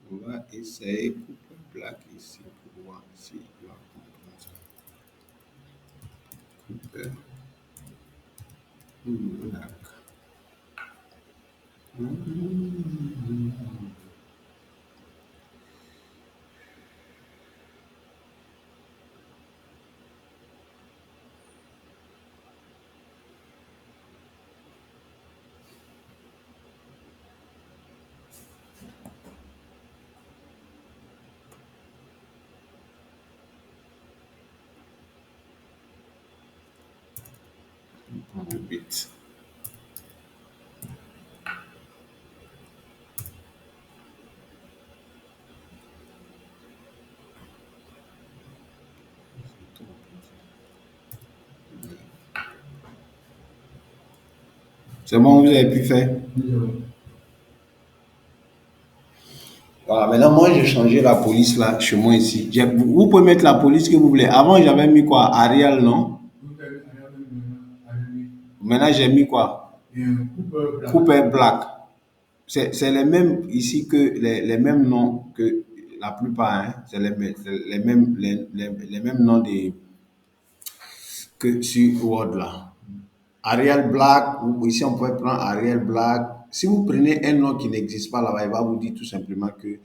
On va essayer couper black ici pour voir si il va comprendre. Couper black. On prend le bit. C'est bon, vous avez pu faire? Voilà, maintenant, moi, j'ai changé la police là, chez moi ici. Vous pouvez mettre la police que vous voulez. Avant, j'avais mis quoi? Arial, non? Maintenant, j'ai mis quoi? Cooper Black. C'est les mêmes ici que les mêmes noms que la plupart, hein. C'est les mêmes noms que sur Word là. Arial Black, ici on peut prendre Arial Black. Si vous prenez un nom qui n'existe pas là-bas, il va vous dire tout simplement que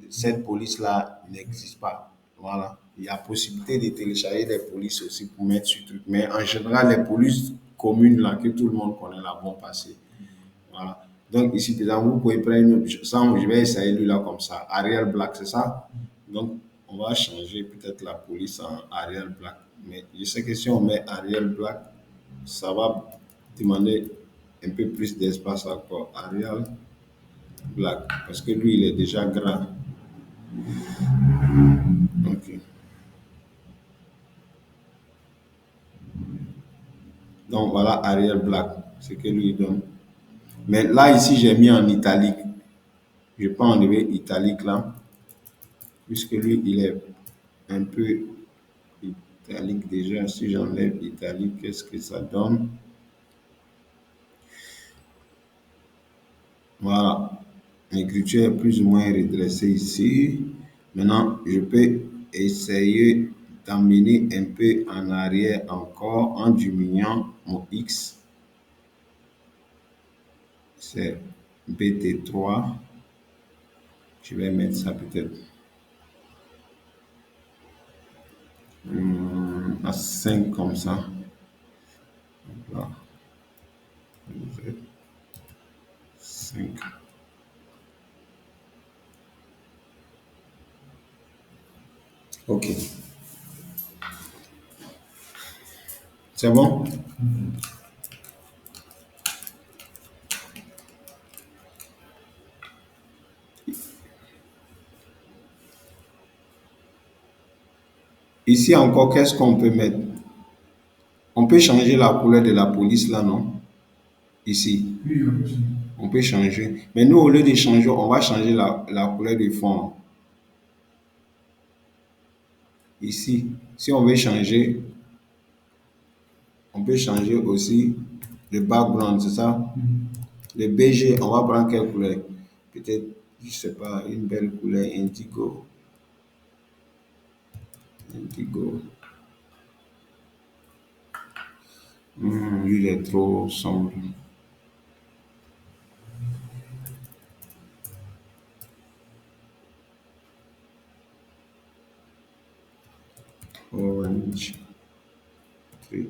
cette police-là n'existe pas. Voilà. Il y a possibilité de télécharger des polices aussi pour mettre sur truc. Mais en général, les polices communes là, que tout le monde connaît là, vont passer. Voilà. Donc ici, par exemple, vous pouvez prendre une autre. Je vais essayer lui là comme ça. Arial Black, c'est ça? Donc, on va changer peut-être la police en Arial Black. Mais je sais que si on met Arial Black, ça va demander un peu plus d'espace encore. Arial Black. Parce que lui, il est déjà grand. Ok. Donc voilà Arial Black, ce que lui donne. Mais là, ici, j'ai mis en italique. Je peux enlever italique là, puisque lui, il est un peu italique déjà. Si j'enlève italique, qu'est-ce que ça donne? Voilà. L'écriture est plus ou moins redressée ici. Maintenant, je peux essayer d'amener un peu en arrière encore en diminuant mon X. C'est BT3. Je vais mettre ça peut-être à 5 comme ça. Là, 5. OK. C'est bon? Ici encore, qu'est-ce qu'on peut mettre? On peut changer la couleur de la police là, non? Ici, Oui, on peut changer. on peut changer. Mais nous, au lieu de changer, on va changer la couleur du fond. Ici, si on veut changer, on peut changer aussi le background, c'est ça? Le BG, on va prendre quelle couleur? Peut-être, je sais pas, une belle couleur indigo. Indigo. Lui, il est trop sombre. Orange. Three.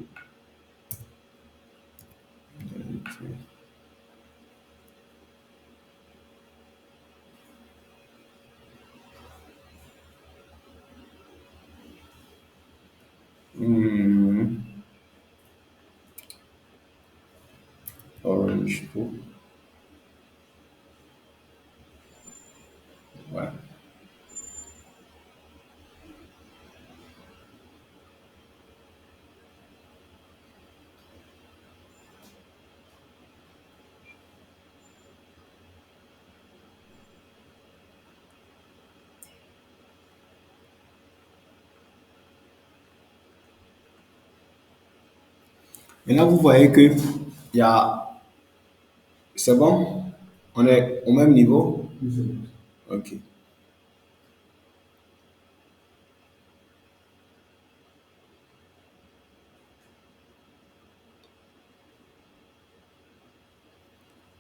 Hmm, Orange too. Ouais. Et là, vous voyez que il y a, c'est bon? On est au même niveau? Oui, c'est bon. Ok.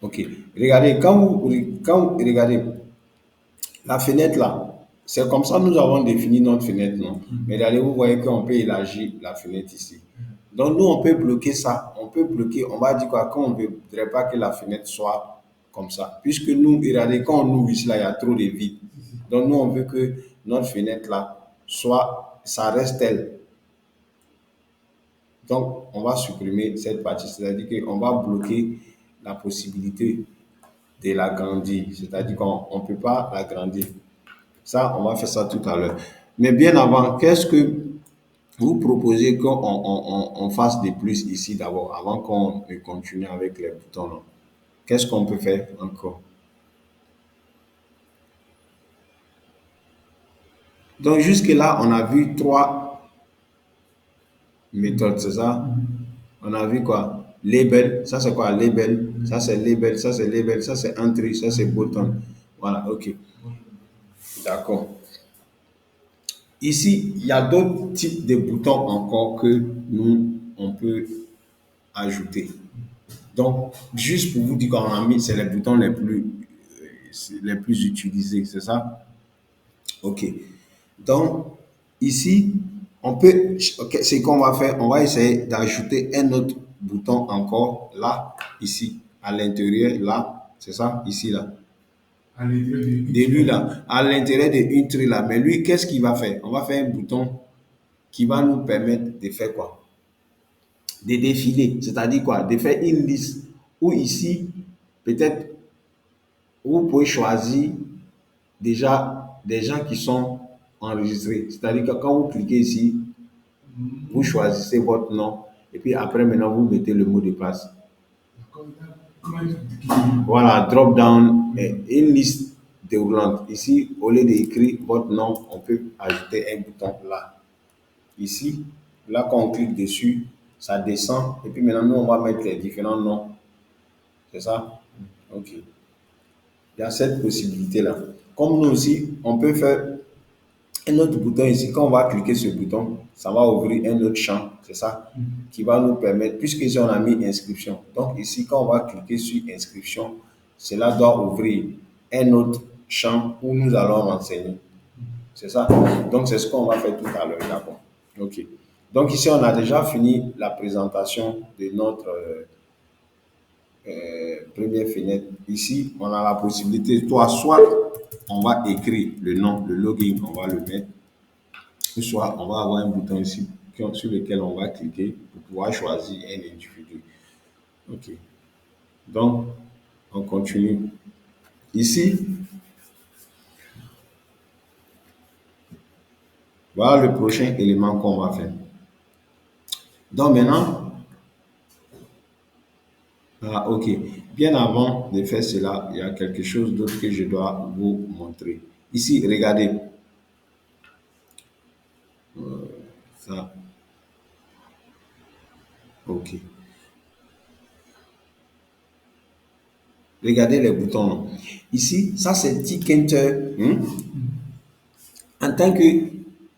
Ok. Regardez, regardez, la fenêtre là, c'est comme ça nous avons défini notre fenêtre, non? Mais regardez, vous voyez qu'on peut élargir la fenêtre ici. Donc nous, on peut bloquer ça. On peut bloquer, on va dire quoi, quand on ne voudrait pas que la fenêtre soit comme ça. Puisque nous, regardez, quand on ouvre ici, là, il y a trop de vide. Donc nous, on veut que notre fenêtre là, soit, ça reste tel. Donc, on va supprimer cette partie, c'est-à-dire qu'on va bloquer la possibilité de l'agrandir, c'est-à-dire qu'on ne peut pas l'agrandir. Ça, on va faire ça tout à l'heure. Mais bien avant, qu'est-ce que vous proposez qu'on fasse de plus ici d'abord, avant qu'on ne continue avec les boutons là? Qu'est-ce qu'on peut faire encore? Donc, jusque-là, on a vu trois méthodes, c'est ça? On a vu quoi? Label, ça c'est quoi? Label, ça c'est label, ça c'est label, ça c'est entry, ça c'est button. Voilà, ok. D'accord. Ici, il y a d'autres types de boutons encore que nous, on peut ajouter. Donc, juste pour vous dire qu'on a mis, c'est les boutons les plus utilisés, c'est ça? Ok. Donc, ici, on peut, ok, c'est qu'on va faire, on va essayer d'ajouter un autre bouton encore là, ici, à l'intérieur, là, c'est ça, ici, là. À l'intérieur De lui, là, à l'intérieur d'une tree, là. Mais lui, qu'est-ce qu'il va faire? On va faire un bouton qui va nous permettre de faire quoi? De défiler, c'est-à-dire quoi? De faire une liste où ici, peut-être, vous pouvez choisir déjà des gens qui sont enregistrés. C'est-à-dire que quand vous cliquez ici, vous choisissez votre nom et puis après maintenant vous mettez le mot de passe. Voilà, drop down, une liste déroulante. Ici, au lieu d'écrire votre nom, on peut ajouter un bouton là. Ici, là quand on clique dessus, ça descend et puis maintenant nous on va mettre les différents noms. C'est ça? Ok. Il y a cette possibilité-là. Comme nous aussi, on peut faire un autre bouton ici. Quand on va cliquer sur ce bouton, ça va ouvrir un autre champ, c'est ça, qui va nous permettre, puisque ici on a mis inscription. Donc ici, quand on va cliquer sur inscription, cela doit ouvrir un autre champ où nous allons renseigner. C'est ça. Donc, c'est ce qu'on va faire tout à l'heure. D'accord. OK. Donc, ici, on a déjà fini la présentation de notre première fenêtre. Ici, on a la possibilité, toi, soit on va écrire le nom, le login, on va le mettre, ou soit on va avoir un bouton ici sur lequel on va cliquer pour pouvoir choisir un individu. OK. Donc, on continue. Ici, voilà le prochain élément qu'on va faire. Donc maintenant, ok. Bien avant de faire cela, il y a quelque chose d'autre que je dois vous montrer. Ici, regardez. Ça, ok. Regardez les boutons là. Ici, ça c'est Tkinter. En tant que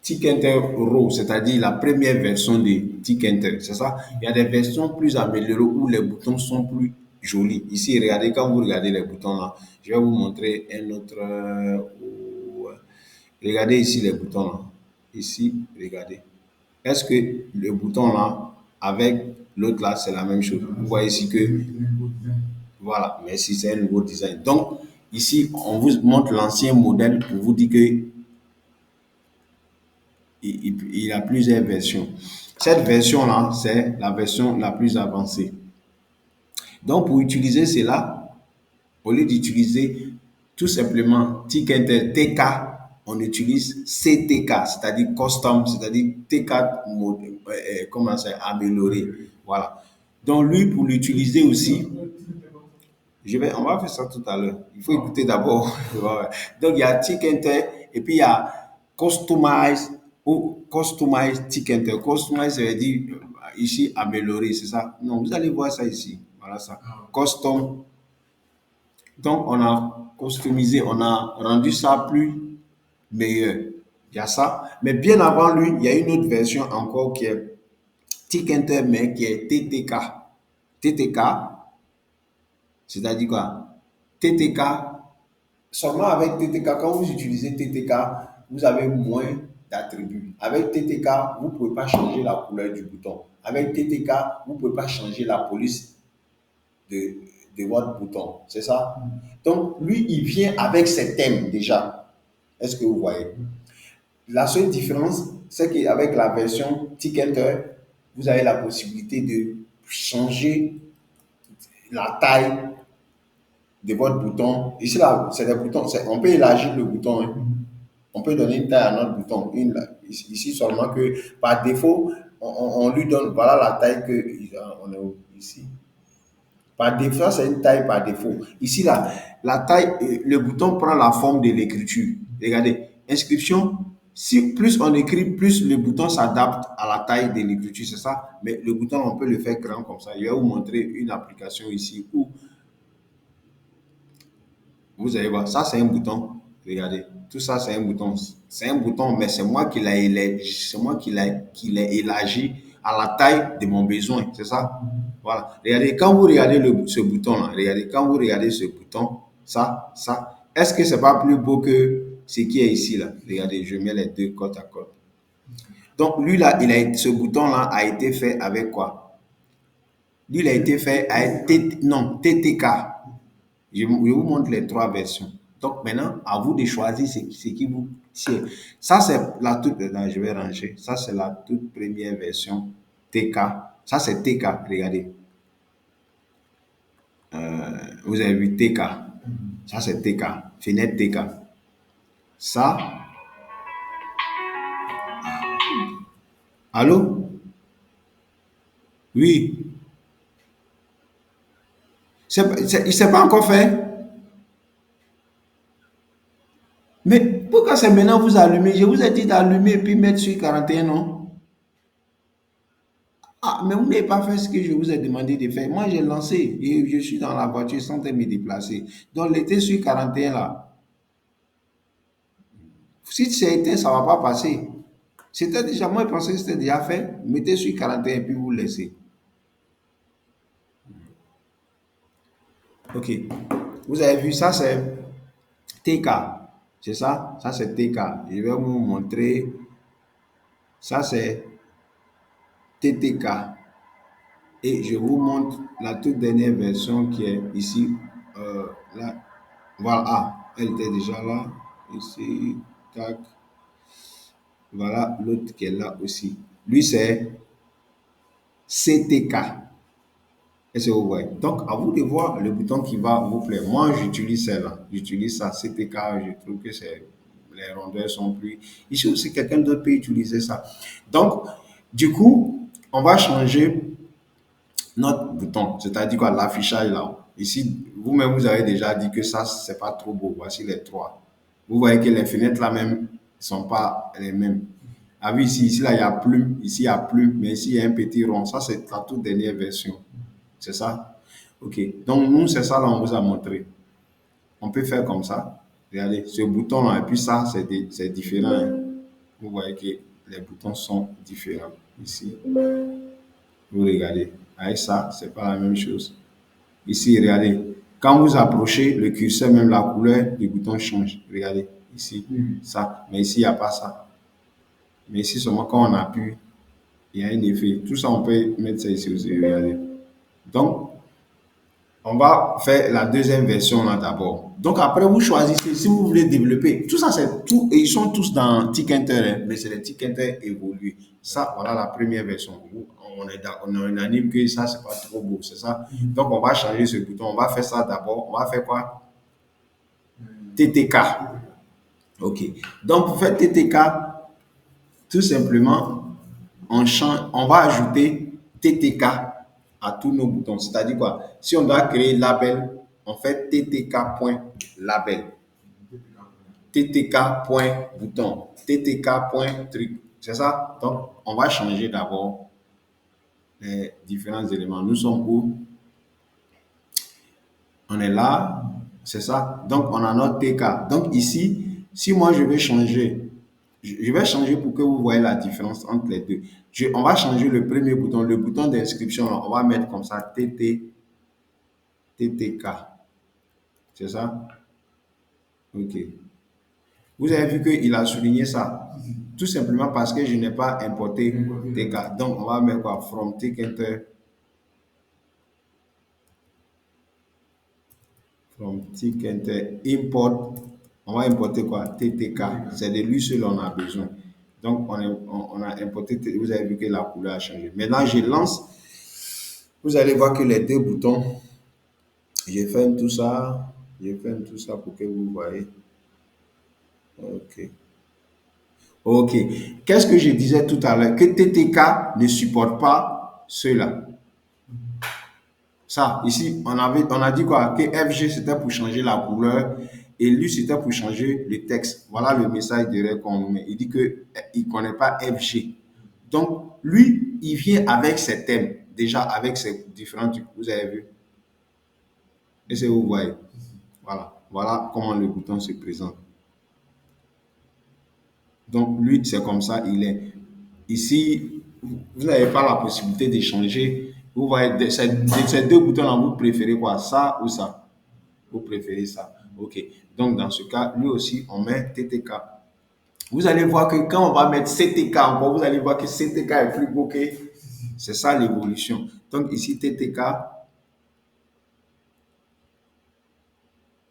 Tkinter Raw, c'est-à-dire la première version de Tkinter, c'est ça. Il y a des versions plus améliorées où les boutons sont plus jolis. Ici, regardez, quand vous regardez les boutons là, je vais vous montrer un autre. Regardez ici les boutons là. Ici, regardez. Est-ce que le bouton là, avec l'autre là, c'est la même chose? Vous voyez ici que, voilà, mais si c'est un nouveau design. Donc, ici, on vous montre l'ancien modèle pour vous dire que il a plusieurs versions. Cette version-là, c'est la version la plus avancée. Donc, pour utiliser cela, au lieu d'utiliser tout simplement Tkinter TK, on utilise CTK, c'est-à-dire custom, c'est-à-dire TK comment c'est amélioré. Voilà. Donc, lui, pour l'utiliser aussi, on va faire ça tout à l'heure. Il faut écouter d'abord. Donc, il y a Tkinter et puis il y a Customize ou Customize Tkinter. Customize, ça veut dire ici améliorer, c'est ça? Non, vous allez voir ça ici. Voilà ça. Custom. Donc, on a customisé, on a rendu ça plus meilleur. Il y a ça. Mais bien avant lui, il y a une autre version encore qui est Tkinter, mais qui est TTK. TTK, c'est-à-dire quoi? TTK, seulement avec TTK, quand vous utilisez TTK, vous avez moins d'attributs. Avec TTK, vous ne pouvez pas changer la couleur du bouton. Avec TTK, vous ne pouvez pas changer la police de, de votre bouton. C'est ça? Donc, lui, il vient avec ses thèmes déjà. Est-ce que vous voyez? La seule différence, c'est qu'avec la version Tkinter, vous avez la possibilité de changer la taille de votre bouton. Ici, là, c'est des boutons. On peut élargir le bouton. Hein. On peut donner une taille à notre bouton. Ici seulement que par défaut, on lui donne, voilà la taille que on est ici. Par défaut, c'est une taille par défaut. Ici, là, la taille, le bouton prend la forme de l'écriture. Regardez, inscription, si plus on écrit, plus le bouton s'adapte à la taille de l'écriture, c'est ça. Mais le bouton, on peut le faire grand comme ça. Je vais vous montrer une application ici où vous allez voir, ça c'est un bouton. Regardez, tout ça c'est un bouton. C'est un bouton, mais c'est moi qui l'ai élargi à la taille de mon besoin. C'est ça? Voilà. Regardez, quand vous regardez ce bouton-là, regardez, quand vous regardez ce bouton, est-ce que c'est pas plus beau que ce qui est ici là? Regardez, je mets les deux côte à côte. Donc lui là, ce bouton-là a été fait avec quoi? Lui, il a été fait avec TTK. Je vous montre les trois versions. Donc maintenant, à vous de choisir ce qui vous tient. Ça, c'est la toute, là, je vais ranger. Ça, c'est la toute première version TK. Ça, c'est TK, regardez. Vous avez vu TK. Ça, c'est TK. Fenêtre TK. Ça, allô? Oui. Il ne s'est pas encore fait. Mais pourquoi c'est maintenant vous allumez? Je vous ai dit d'allumer et puis mettre sur 41, non? Ah, mais vous n'avez pas fait ce que je vous ai demandé de faire. Moi, j'ai lancé et je suis dans la voiture sans me déplacer. Donc, l'été sur 41 là, si c'est éteint, ça ne va pas passer. C'était déjà, moi, je pensais que c'était déjà fait. Mettez sur 41 et puis vous laissez. OK. vous avez vu, ça c'est TK. C'est ça? Ça c'est TK. Je vais vous montrer. Ça c'est TTK. Et je vous montre la toute dernière version qui est ici. Là. Voilà. Ah, elle était déjà là. Ici. Tac. Voilà l'autre qui est là aussi. Lui c'est CTK. Est-ce que vous voyez? Donc, à vous de voir le bouton qui va vous plaire. Moi, j'utilise celle-là. J'utilise ça, CTK. Je trouve que les rondeurs sont plus. Ici aussi, quelqu'un d'autre peut utiliser ça. Donc, du coup, on va changer notre bouton. C'est-à-dire quoi? L'affichage là. Ici, vous-même, vous avez déjà dit que ça, c'est pas trop beau. Voici les trois. Vous voyez que les fenêtres là même ne sont pas les mêmes. Ah oui, ici, là, il y a plume. Ici, il y a plume. Mais ici, il y a un petit rond. Ça, c'est la toute dernière version. C'est ça? OK. Donc, nous, c'est ça, là, on vous a montré. On peut faire comme ça. Regardez, ce bouton-là, et puis ça, c'est différent. Hein. Vous voyez que les boutons sont différents. Ici, vous regardez. Avec ça, c'est pas la même chose. Ici, regardez. Quand vous approchez le curseur, même la couleur du bouton change. Regardez, ici, ça. Mais ici, il n'y a pas ça. Mais ici, seulement quand on appuie, il y a un effet. Tout ça, on peut mettre ça ici aussi. Regardez. Donc, on va faire la deuxième version là d'abord. Donc après, vous choisissez si vous voulez développer. Tout ça, c'est tout. Et ils sont tous dans Tkinter, hein, mais c'est les Tkinter évolués. Ça, voilà la première version. On unanime que ça, c'est pas trop beau, c'est ça. Donc on va changer ce bouton. On va faire ça d'abord. On va faire quoi? TTK. OK. Donc pour faire TTK, tout simplement, on va ajouter TTK à tous nos boutons. C'est-à-dire quoi? Si on doit créer label, on fait ttk.label, ttk.bouton, ttk.truc. C'est ça? Donc, on va changer d'abord les différents éléments. Nous sommes où? On est là. C'est ça? Donc, on a notre TK. Donc, ici, si moi je vais changer, je vais changer pour que vous voyez la différence entre les deux. On va changer le premier bouton, le bouton d'inscription, on va mettre comme ça TTK. C'est ça? OK. Vous avez vu qu'il a souligné ça. Tout simplement parce que je n'ai pas importé TK. Donc, on va mettre quoi? From Tkinter. From Tkinter. Import. On va importer quoi? TTK. C'est de lui seul on a besoin. Donc, on a importé. Vous avez vu que la couleur a changé. Maintenant, je lance. Vous allez voir que les deux boutons, je ferme tout ça. Je ferme tout ça pour que vous voyez. OK. OK. Qu'est-ce que je disais tout à l'heure? Que TTK ne supporte pas cela. Ça, ici, on a dit quoi? Que FG, c'était pour changer la couleur et lui, c'était pour changer le texte. Voilà le message derrière qu'on nous met. Il dit qu'il ne connaît pas FG. Donc, lui, il vient avec ses thèmes, déjà avec ses différents trucs. Vous avez vu? Est-ce que vous voyez? Voilà. Voilà comment le bouton se présente. Donc, lui, c'est comme ça, il est. Ici, vous n'avez pas la possibilité de changer. Vous voyez, ces deux boutons-là, vous préférez quoi? Ça ou ça? Vous préférez ça. OK. Donc, dans ce cas, lui aussi, on met TTK. Vous allez voir que quand on va mettre CTK encore, vous allez voir que CTK est plus beau que... C'est ça l'évolution. Donc, ici, TTK.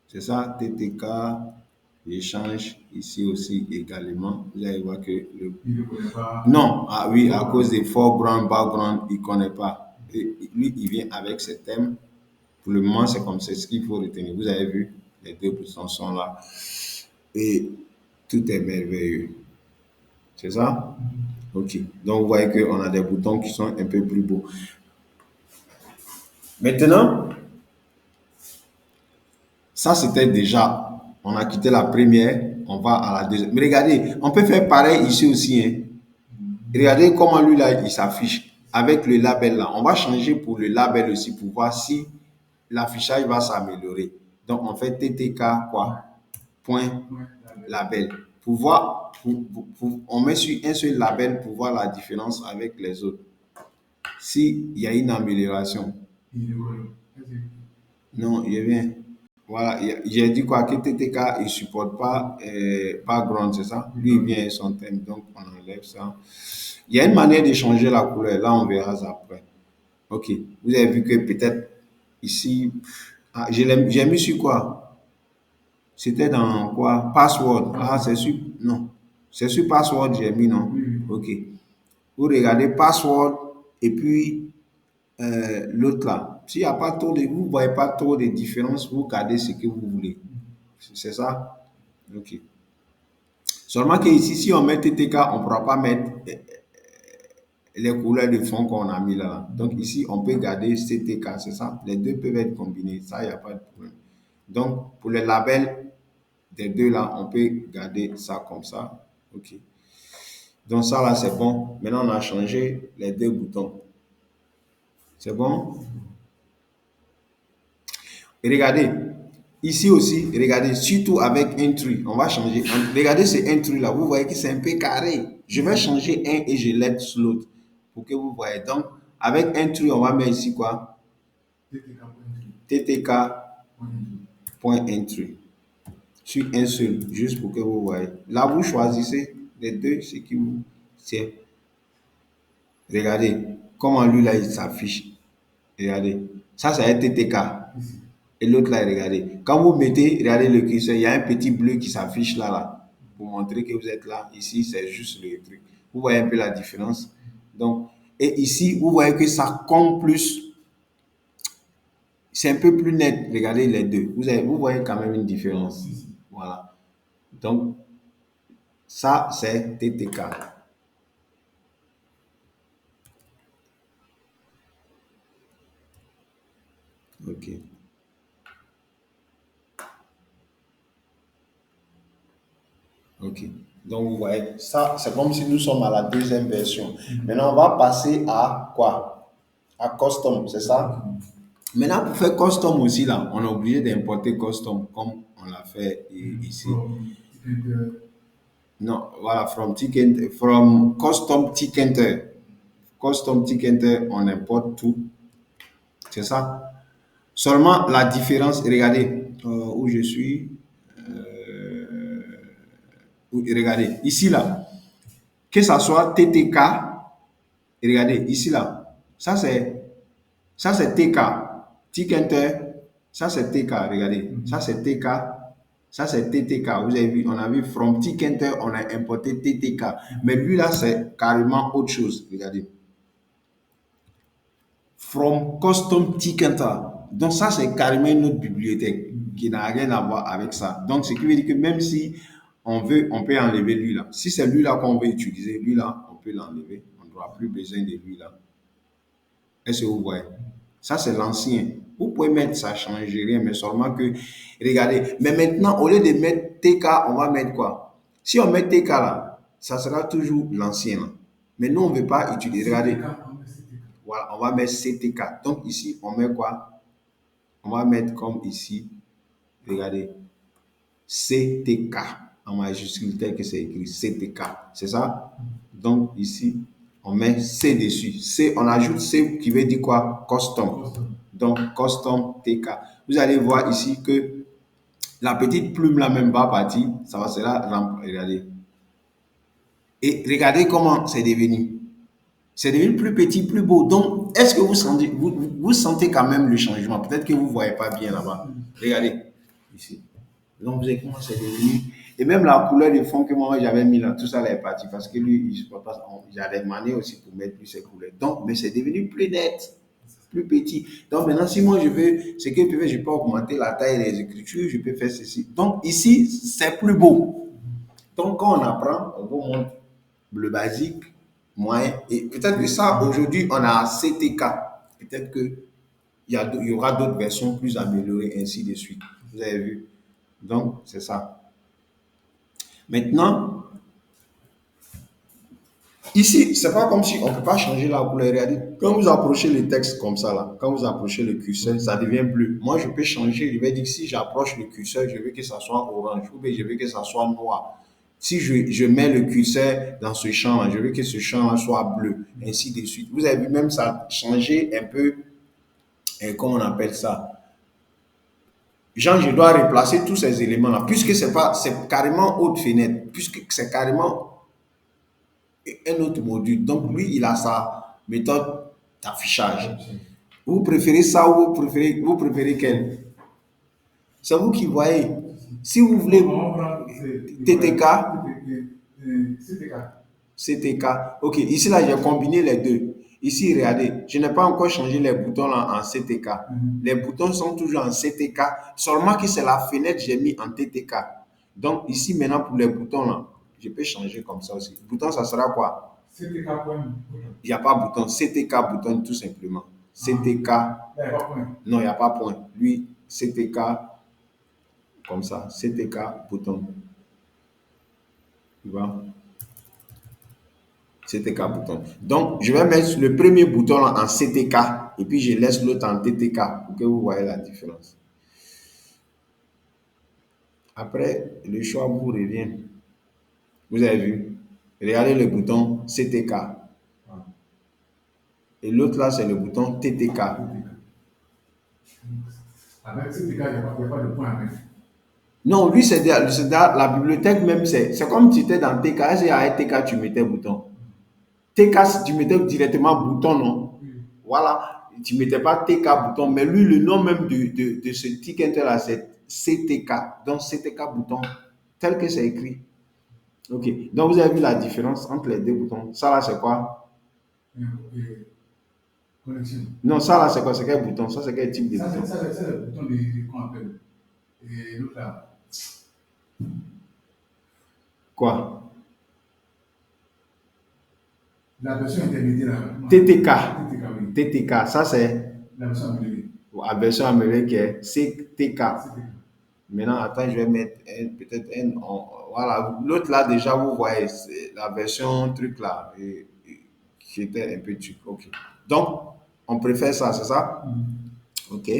C'est ça, TTK. Je change ici aussi également. Vous allez voir que le... Non, ah oui, à cause des foreground, background, il ne connaît pas. Et lui, il vient avec ses thèmes. Pour le moment, c'est comme c'est ce qu'il faut retenir. Vous avez vu, les deux boutons sont là. Et tout est merveilleux. C'est ça? OK. Donc, vous voyez qu'on a des boutons qui sont un peu plus beaux. Maintenant, ça, c'était déjà... On a quitté la première, on va à la deuxième. Mais regardez, on peut faire pareil ici aussi. Hein. Regardez comment lui, là, il s'affiche avec le label là. On va changer pour le label aussi pour voir si l'affichage va s'améliorer. Donc, on fait TTK quoi? Point label. Pour voir, on met sur un seul label pour voir la différence avec les autres. S'il y a une amélioration. Non, il vient. Voilà, j'ai dit quoi que TTK, il supporte pas background, c'est ça? Lui, il vient avec son thème, donc on enlève ça. Il y a une manière de changer la couleur, là on verra ça après. Ok, vous avez vu que peut-être ici, ah, j'ai mis sur quoi? C'était dans quoi? Password. Ah, c'est sur, non, c'est sur password, j'ai mis, non? Oui, oui. Ok. Vous regardez password et puis l'autre là. S'il n'y a pas trop de, vous ne voyez pas trop de différence, vous gardez ce que vous voulez. C'est ça? Ok. Seulement que ici, si on met TTK, on ne pourra pas mettre les couleurs de fond qu'on a mis là. Donc ici, on peut garder CTK, c'est ça? Les deux peuvent être combinés, ça, il n'y a pas de problème. Donc, pour les labels des deux là, on peut garder ça comme ça. Ok. Donc ça là, c'est bon. Maintenant, on a changé les deux boutons. C'est bon? Et regardez, ici aussi, regardez, surtout avec un truc, on va changer. Regardez ce un truc là, vous voyez que c'est un peu carré. Je vais changer un et je l'aide sur l'autre pour que vous voyez. Donc, avec un truc, on va mettre ici quoi? TTK.intru sur un seul, juste pour que vous voyez. Là, vous choisissez les deux, ce qui vous tient. Regardez comment lui là, il s'affiche. Regardez, ça c'est un TTK. Et l'autre là, regardez. Quand vous mettez, regardez le curseur, il y a un petit bleu qui s'affiche là, là, pour montrer que vous êtes là. Ici, c'est juste le truc. Vous voyez un peu la différence. Donc, et ici, vous voyez que ça compte plus. C'est un peu plus net. Regardez les deux. Vous voyez quand même une différence. Voilà. Donc, ça, c'est TTK. OK. OK. Donc, vous voyez, ça, c'est comme si nous sommes à la deuxième version. Maintenant, on va passer à quoi? À custom, c'est ça? Maintenant, pour faire custom aussi, là, on est obligé d'importer custom comme on l'a fait ici. Non, voilà, from custom ticketer. Custom ticketer, on importe tout. C'est ça? Seulement la différence, regardez où je suis. Regardez, ici là, que ça soit TTK, regardez, ici là, ça c'est TK, Ticketer, ça c'est TK, regardez, ça c'est TK, ça c'est TTK, vous avez vu, on a vu from Ticketer, on a importé TTK, mais lui là c'est carrément autre chose, regardez. From custom ticketer. Donc ça, c'est carrément une autre bibliothèque qui n'a rien à voir avec ça. Donc, ce qui veut dire que même si on veut, on peut enlever lui là. Si c'est lui là qu'on veut utiliser, lui là, on peut l'enlever. On n'aura plus besoin de lui là. Est-ce que vous voyez? Ça, c'est l'ancien. Vous pouvez mettre ça, change rien, mais seulement que, regardez. Mais maintenant, au lieu de mettre TK, on va mettre quoi? Si on met TK là, ça sera toujours l'ancien là. Mais nous, on ne veut pas utiliser. Regardez. Voilà, on va mettre CTK. Donc ici, on met quoi? On va mettre comme ici, regardez, CTK en majuscule tel que c'est écrit CTK. C'est ça? Donc ici, on met C dessus. C, on ajoute C qui veut dire quoi? Custom. Donc custom TK. Vous allez voir ici que la petite plume là même va partir. Ça va sera, regardez. Et regardez comment c'est devenu. C'est devenu plus petit, plus beau. Donc, est-ce que vous sentez quand même le changement? Peut-être que vous ne voyez pas bien là-bas. Regardez, ici. Donc, vous avez comment c'est devenu. Et même la couleur de fond que moi j'avais mis là, tout ça là est parti parce que lui, il ne pas. J'avais demandé aussi pour mettre plus ces couleurs. Donc, mais c'est devenu plus net, plus petit. Donc, maintenant, si moi je veux, ce que je peux augmenter la taille des écritures, je peux faire ceci. Donc, ici, c'est plus beau. Donc, quand on apprend, on vous montre le basique, moyen. Et peut-être que ça, aujourd'hui, on a CTK. Peut-être qu'il y aura d'autres versions plus améliorées, ainsi de suite. Vous avez vu? Donc, c'est ça. Maintenant, ici, c'est pas comme si on ne peut pas changer la couleur. Regardez, quand vous approchez le texte comme ça, là, quand vous approchez le curseur, ça devient bleu. Moi, je peux changer. Je vais dire que si j'approche le curseur, je veux que ça soit orange ou bien je veux que ça soit noir. Si je mets le curseur dans ce champ-là, je veux que ce champ-là soit bleu, ainsi de suite. Vous avez vu même ça changer un peu, comment on appelle ça? Genre, je dois replacer tous ces éléments-là, puisque c'est carrément haute fenêtre, puisque c'est carrément un autre module. Donc, lui, il a sa méthode d'affichage. Vous préférez ça ou vous préférez quelle? C'est vous qui voyez. Si vous voulez On prend TTK, CTK. CTK. Ok, ici là, j'ai combiné les deux. Ici, regardez, je n'ai pas encore changé les boutons là en CTK. Les boutons sont toujours en CTK, seulement que c'est la fenêtre j'ai mis en TTK. Donc ici maintenant pour les boutons là, je peux changer comme ça aussi. Bouton, ça sera quoi? CTK point. Il n'y a pas bouton, CTK bouton tout simplement. CTK, Il n'y a pas point. non, il n'y a pas point. Lui, CTK, comme ça, CTK bouton. Tu vois? CTK bouton. Donc, je vais mettre le premier bouton là en CTK et puis je laisse l'autre en TTK pour que vous voyez la différence. Après, le choix vous revient. Vous avez vu? Regardez le bouton CTK. Et l'autre là, c'est le bouton TTK. Avec CTK, il n'y a pas de point à mettre. Non, lui, c'est la bibliothèque même. C'est comme si tu étais dans TK. Est-ce qu'il y a TK, tu mettais bouton. TK, tu mettais directement bouton, non? Voilà. Tu ne mettais pas TK bouton. Mais lui, le nom même de ce ticket-là, c'est CTK. Donc, CTK bouton, tel que c'est écrit. Ok. Donc, vous avez vu la différence entre les deux boutons. Ça, là, c'est quoi? Connexion. Non, ça, là, c'est quoi? C'est quel bouton? Ça, c'est quel type de Ça, bouton? c'est le bouton qu'on appelle. Et l'autre là. Quoi? La version intermédiaire. TTK. TTK, oui. TTK, ça, c'est La version améliorée. la version américaine qui est CTK. CTK. Maintenant, attends, je vais mettre peut-être un. Voilà. L'autre là, déjà, vous voyez, c'est la version truc là, qui était un peu truc. Ok. Donc, on préfère ça, c'est ça? Ok.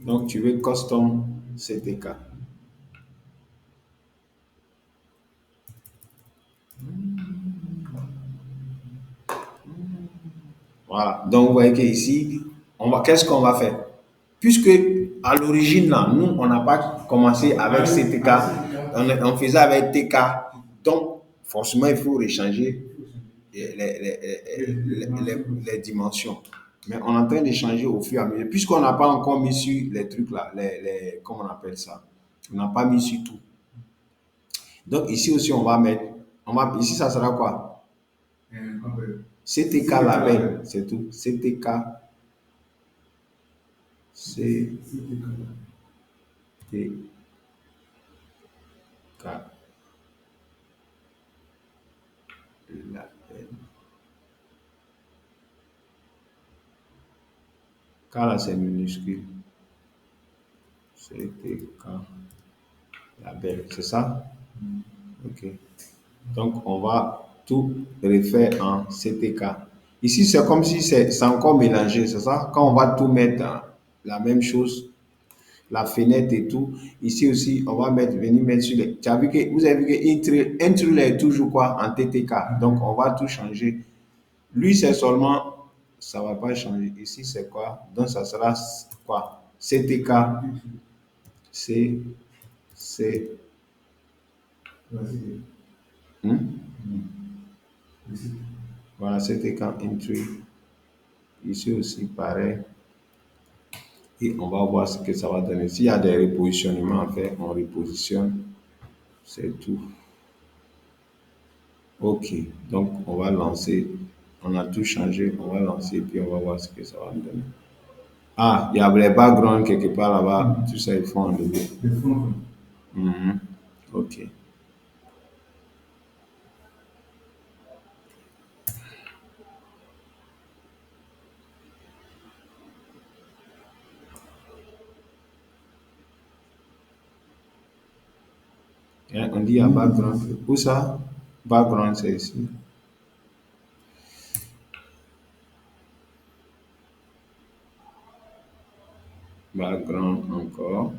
Donc, tu veux custom CTK. Voilà. Donc, vous voyez qu'ici, qu'est-ce qu'on va faire? Puisque à l'origine, là, nous, on n'a pas commencé avec CTK, on faisait avec TK. Donc, forcément, il faut rechanger les dimensions. Mais on est en train de changer au fur et à mesure. Puisqu'on n'a pas encore mis sur les trucs là, comment on appelle ça? On n'a pas mis sur tout. Donc, ici aussi, on va mettre. Ici, ça sera quoi? CTK label, c'est tout. CTK. CTK. Label. K là, c'est minuscule. CTK. Label, c'est ça? Ok. Donc, on va tout refaire en CTK. Ici, c'est comme si c'est encore mélangé, c'est ça? Quand on va tout mettre dans la même chose, la fenêtre et tout, ici aussi, on va venir mettre sur les. Tu as vu que, vous avez vu que Intruler est toujours quoi? En TTK. Donc, on va tout changer. Lui, c'est seulement, ça ne va pas changer. Ici, c'est quoi? Donc, ça sera quoi? CTK, C, C. Voilà, CTK Entry. Ici aussi, pareil. Et on va voir ce que ça va donner. S'il y a des repositionnements à faire, on repositionne. C'est tout. Ok, donc on va lancer. On a tout changé. On va lancer puis on va voir ce que ça va donner. Ah, il y a les backgrounds quelque part là-bas. Tout ça, il faut enlever. Mhm. Ok. Hein, on dit il y a background. Où ça? Background, c'est ici. Background encore.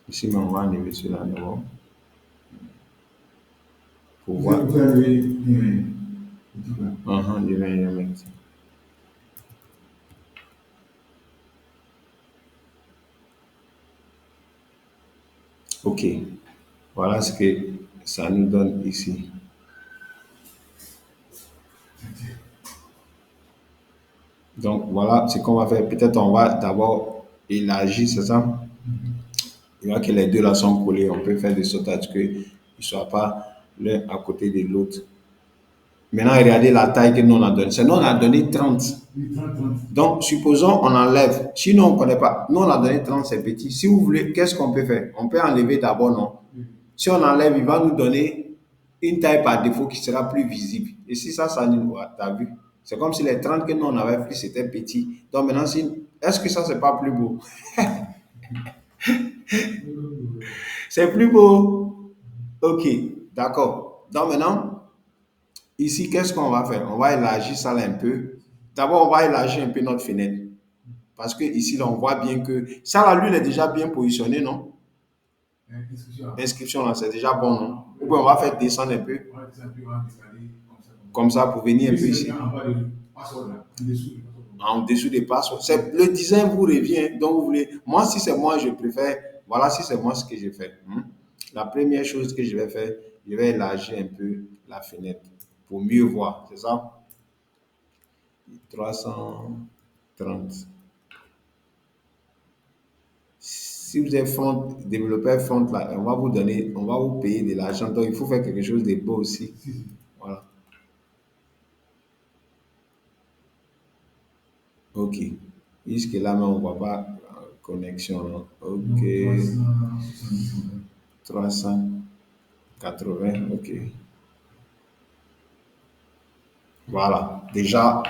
Ici, mais on va enlever celui-là d'abord. Pour voir. Vous avez Je vais y mettre. Ok. Voilà ce que ça nous donne ici. Donc voilà ce qu'on va faire. Peut-être on va d'abord élargir, c'est ça? Il voit que les deux là sont collés. On peut faire de sorte à ce qu'ils ne soient pas l'un à côté de l'autre. Maintenant, regardez la taille que nous on a donnée. C'est nous on a donné 30. Oui, 30. Donc, supposons on enlève. Sinon, on ne connaît pas. Nous, on a donné 30, c'est petit. Si vous voulez, qu'est-ce qu'on peut faire? On peut enlever d'abord, non? Si on enlève, il va nous donner une taille par défaut qui sera plus visible. Et si ça nous voit, t'as vu? C'est comme si les 30 que nous, on avait pris, c'était petit. Donc maintenant, est-ce que ça, c'est pas plus beau? C'est plus beau. Ok, d'accord. Donc maintenant, ici, qu'est-ce qu'on va faire? On va élargir ça là un peu. D'abord, on va élargir un peu notre fenêtre. Parce que ici, là, on voit bien que ça, là, lui, il est déjà bien positionné, non? Inscription, là, c'est déjà bon, non? Ou bien on va faire descendre un peu, comme ça, pour venir un peu ici. En dessous des passes. Le design vous revient, donc vous voulez. Moi, si c'est moi, je préfère. Voilà, si c'est moi ce que je fais. La première chose que je vais faire, je vais élargir un peu la fenêtre pour mieux voir, c'est ça? 330. Si vous êtes développeur front là, on va vous donner, on va vous payer de l'argent. Donc, il faut faire quelque chose de beau aussi. Voilà. Ok. Jusque là, mais on ne voit pas connexion. Là. Ok. 380. Ok. Voilà. Déjà,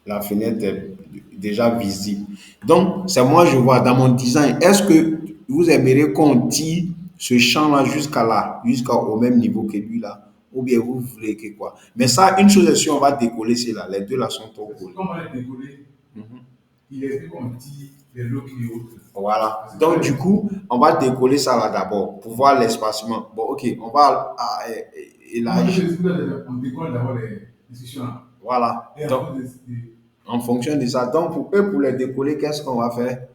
la fenêtre est déjà visible. Donc, c'est moi, je vois dans mon design. Est-ce que vous aimeriez qu'on tire ce champ-là jusqu'à là, jusqu'au même niveau que lui là? Ou bien vous voulez que quoi? Mais ça, une chose est sûre, on va décoller, c'est là. Les deux là sont trop collés. Quand on va les décoller, il est vu qu'on tire les lots qui est autres. Voilà. Donc, du coup, on va décoller ça là d'abord pour voir l'espacement. Bon, ok, on va élargir. On décolle d'abord les discussions. Voilà. Donc, en fonction de ça. Donc, pour eux, pour les décoller, qu'est-ce qu'on va faire?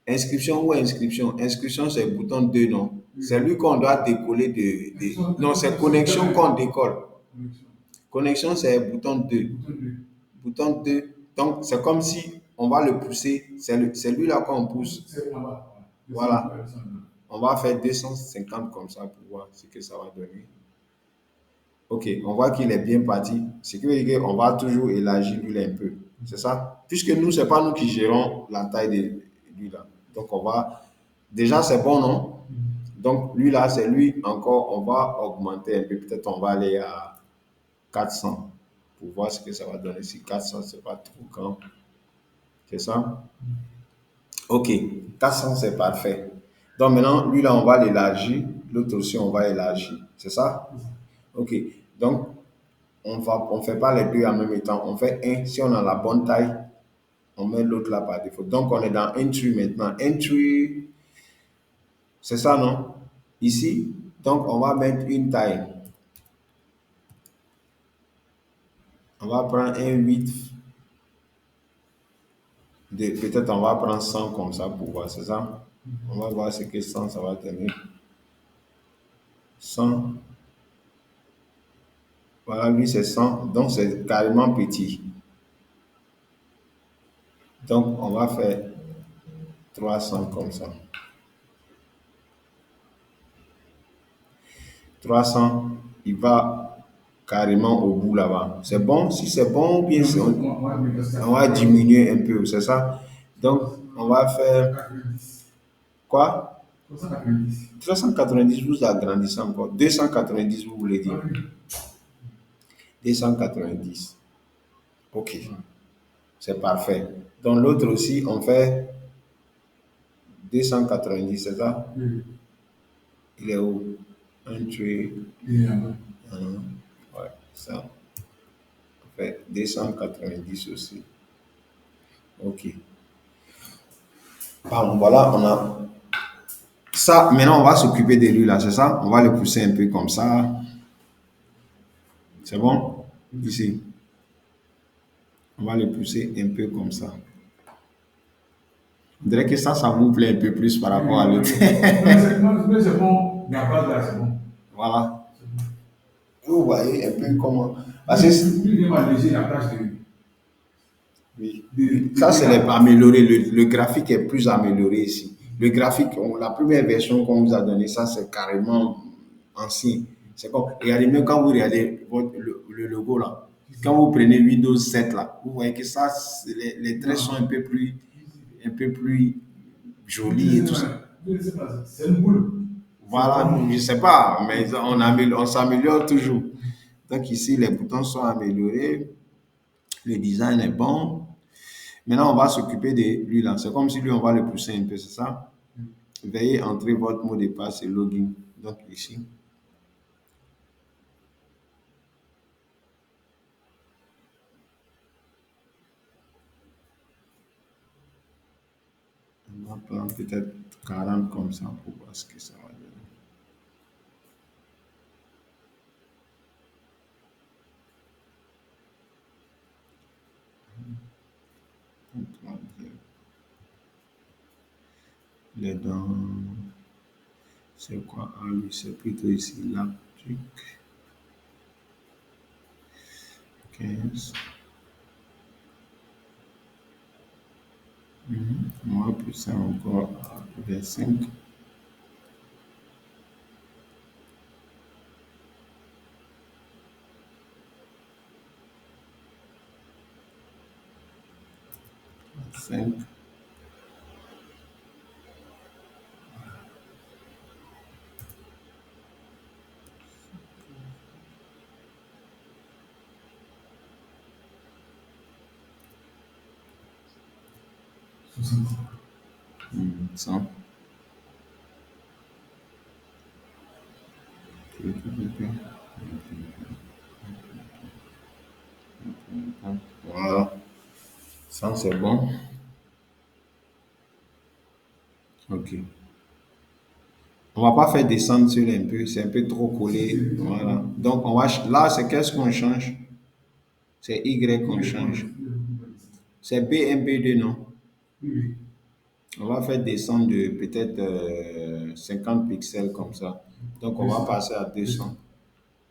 Inscription ou inscription? Inscription, c'est le bouton 2, non? C'est lui qu'on doit décoller Non, c'est connexion qu'on décolle. Connexion, c'est le bouton 2. Bouton 2. Donc, c'est comme si on va le pousser. C'est lui là qu'on pousse. Voilà. On va faire 250 comme ça pour voir ce que ça va donner. Ok, on voit qu'il est bien parti. Ce qui veut dire qu'on va toujours élargir lui un peu. C'est ça? Puisque nous, ce n'est pas nous qui gérons la taille de lui là. Donc, on va. Déjà, c'est bon, non? Donc, lui là, c'est lui encore. On va augmenter un peu. Peut-être on va aller à 400 pour voir ce que ça va donner. Si 400, c'est pas trop grand. C'est ça? Ok, 400, c'est parfait. Donc, maintenant, lui là, on va l'élargir. L'autre aussi, on va élargir. C'est ça? Ok. Donc, on fait pas les deux en même temps. On fait un. Si on a la bonne taille, on met l'autre là par défaut. Donc, on est dans entry maintenant. Entry, c'est ça, non? Ici. Donc, on va mettre une taille. On va prendre un 8. Peut-être on va prendre 100 comme ça pour voir, c'est ça? On va voir ce que 100, ça va donner. 100. Voilà, lui, c'est 100. Donc, c'est carrément petit. Donc, on va faire 300 comme ça. 300, il va carrément au bout là-bas. C'est bon? Si c'est bon, bien sûr, on va diminuer un peu, c'est ça? Donc, on va faire quoi? 390, vous agrandissez encore. 290, vous voulez dire? 290. Ok, c'est parfait. Donc, l'autre aussi, on fait 290, c'est ça? Il est où? Un trait. Ouais, ça. On fait 290 aussi. Ok. Pardon, voilà, on a ça. Maintenant, on va s'occuper de lui là, c'est ça? On va le pousser un peu comme ça. C'est bon? Ici. On va le pousser un peu comme ça. On dirait que ça vous plaît un peu plus par rapport à Oui, l'autre. oui, oui. Mais c'est bon. La base là, c'est bon. Voilà. C'est bon. Vous voyez un peu comment. Parce que, Lui, il va alléger la tâche oui, oui. de Ça, c'est dégâts. amélioré. Le graphique est plus amélioré ici. Le graphique, la première version qu'on vous a donnée, ça, c'est carrément ancien. C'est comme, regardez, même quand vous regardez le logo là, quand vous prenez Windows 7 là, vous voyez que ça, les traits sont un peu plus jolis et tout ça. C'est une boule. C'est Voilà, vraiment. je ne sais pas, mais on s'améliore toujours. Donc ici, les boutons sont améliorés, le design est bon. Maintenant, on va s'occuper de lui là. C'est comme si lui, on va le pousser un peu, c'est ça? Veuillez entrer votre mot de passe et login. Donc ici, on va prendre peut-être 40 comme ça pour voir ce que ça va donner. Les dents, c'est quoi? Ah oui, c'est plutôt ici, là, truc 15. On va pousser encore à 25. 5. Ça. Voilà, ça c'est bon. Ok. On va pas faire descendre sur un peu, c'est un peu trop collé. Voilà. Donc on va là, c'est qu'est-ce qu'on change? C'est Y qu'on change. C'est BMP2, non? Oui, On va faire descendre de peut-être 50 pixels comme ça. Donc on va passer à 200.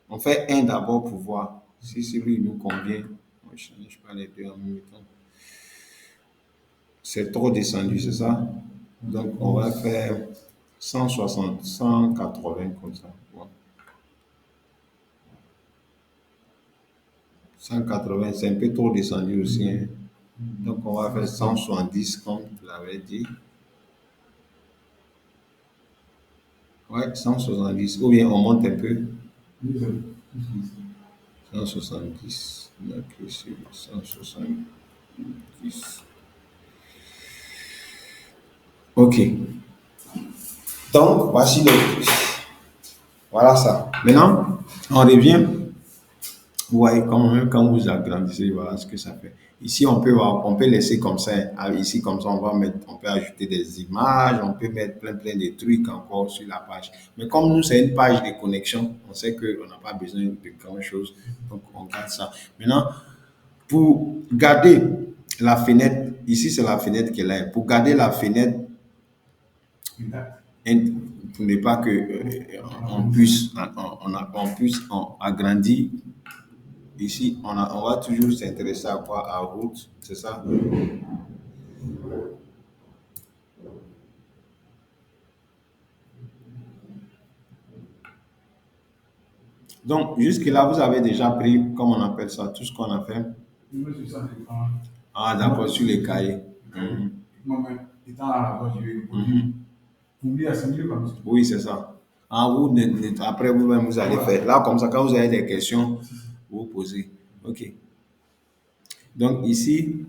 On fait un d'abord pour voir si celui nous convient. On ne change pas les deux en même temps. C'est trop descendu, c'est ça? Donc on va faire 160, 180 comme ça. Bon. 180, c'est un peu trop descendu aussi, hein. Donc on va faire 170 comme tu l'avais dit. Ouais, 170. Ou bien on monte un peu. oui. 170. Donc ici, 170. Ok. Donc voici le. Voilà ça. Maintenant, on revient. Vous voyez, quand vous agrandissez, voilà ce que ça fait. Ici, on peut laisser comme ça. Ici, comme ça, on peut ajouter des images, on peut mettre plein de trucs encore sur la page. Mais comme nous, c'est une page de connexion, on sait qu'on n'a pas besoin de grand chose. Donc, on garde ça. Maintenant, pour garder la fenêtre, ici, c'est la fenêtre qui est là. Pour garder la fenêtre, pour ne pas que on puisse agrandir. Ici, on va toujours s'intéresser à quoi? À route, c'est ça? Donc, jusque-là, vous avez déjà pris, comme on appelle ça, tout ce qu'on a fait. Moi, c'est ça, c'est quand. Ah, d'accord, sur les cahiers. Mhm. Moi-même, étant à la base, je vais Mhm. pour lui assimiler comme ça. Oui, c'est ça. Ah, après, vous-même, vous allez faire. Là, comme ça, quand vous avez des questions, vous posez. OK. Donc, ici,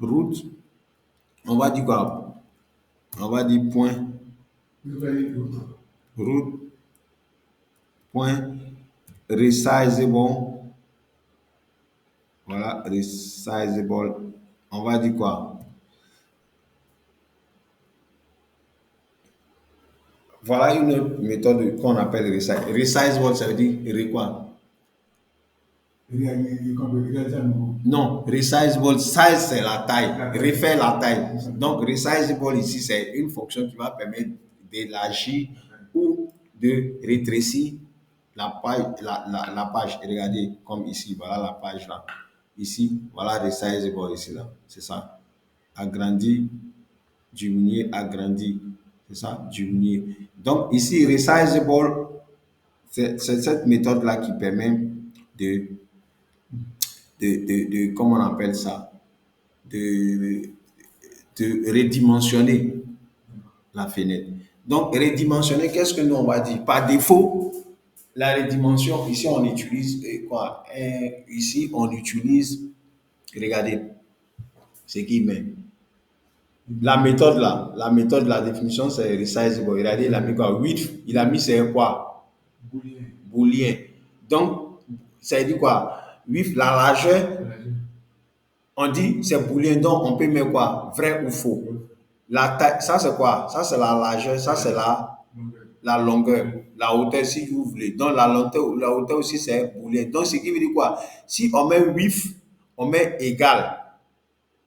route, on va dire quoi? On va dire point, Vous allez route, point, resizable. Voilà, resizable. On va dire quoi? Voilà une autre méthode qu'on appelle resize. Resize what ça veut dire quoi? réaliser à nouveau. Non, resizable, size c'est la taille, refaire la taille. Donc resizable ici c'est une fonction qui va permettre d'élargir ou de rétrécir la page, la page. Et regardez, comme ici, voilà la page là. Ici, voilà resizable ici là. C'est ça. Agrandir, diminuer, agrandir. C'est ça, diminuer. Donc ici, resizable, c'est cette méthode-là qui permet de, comment on appelle ça, de, de redimensionner la fenêtre. Donc, redimensionner, qu'est-ce que nous on va dire? Par défaut, la redimension, ici on utilise quoi? Ici on utilise, regardez, ce qu'il met. La méthode, la définition c'est resizable. Regardez, il a mis quoi? Width, il a mis c'est quoi? Booléen. Booléen. Donc, ça veut dire quoi? Width, la largeur, on dit c'est booléen, donc on peut mettre quoi? Vrai ou faux. La taille, ça c'est quoi? Ça c'est la largeur, ça c'est la longueur, la hauteur si vous voulez. Donc la hauteur aussi c'est booléen. Donc ce qui veut dire quoi? Si on met width, on met égal.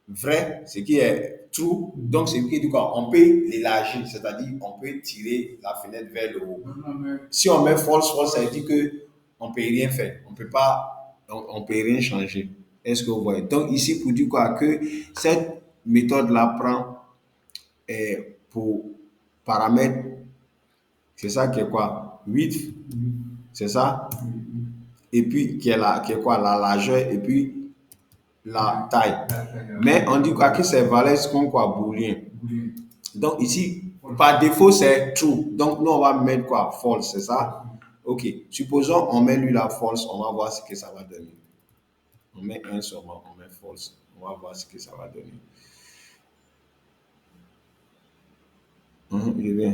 Vrai, ce qui est true, donc ce qui veut dire quoi? On peut l'élargir, c'est-à-dire on peut tirer la fenêtre vers le haut. Si on met false, false, ça veut dire que on peut rien faire, on peut pas, on peut rien changer. Est-ce que vous voyez? Donc ici pour dire quoi? Que cette méthode-là prend pour paramètre, c'est ça qui est quoi? Width, c'est ça? Et puis qui est quoi? La largeur et puis la taille. Mais on dit quoi? Que c'est valeur comme quoi? Booléen. Donc ici, par défaut, c'est true. Donc nous, on va mettre quoi? False, c'est ça? Ok. Supposons on met lui la false, on va voir ce que ça va donner. On met un seulement, on met false. On va voir ce que ça va donner. Je vais.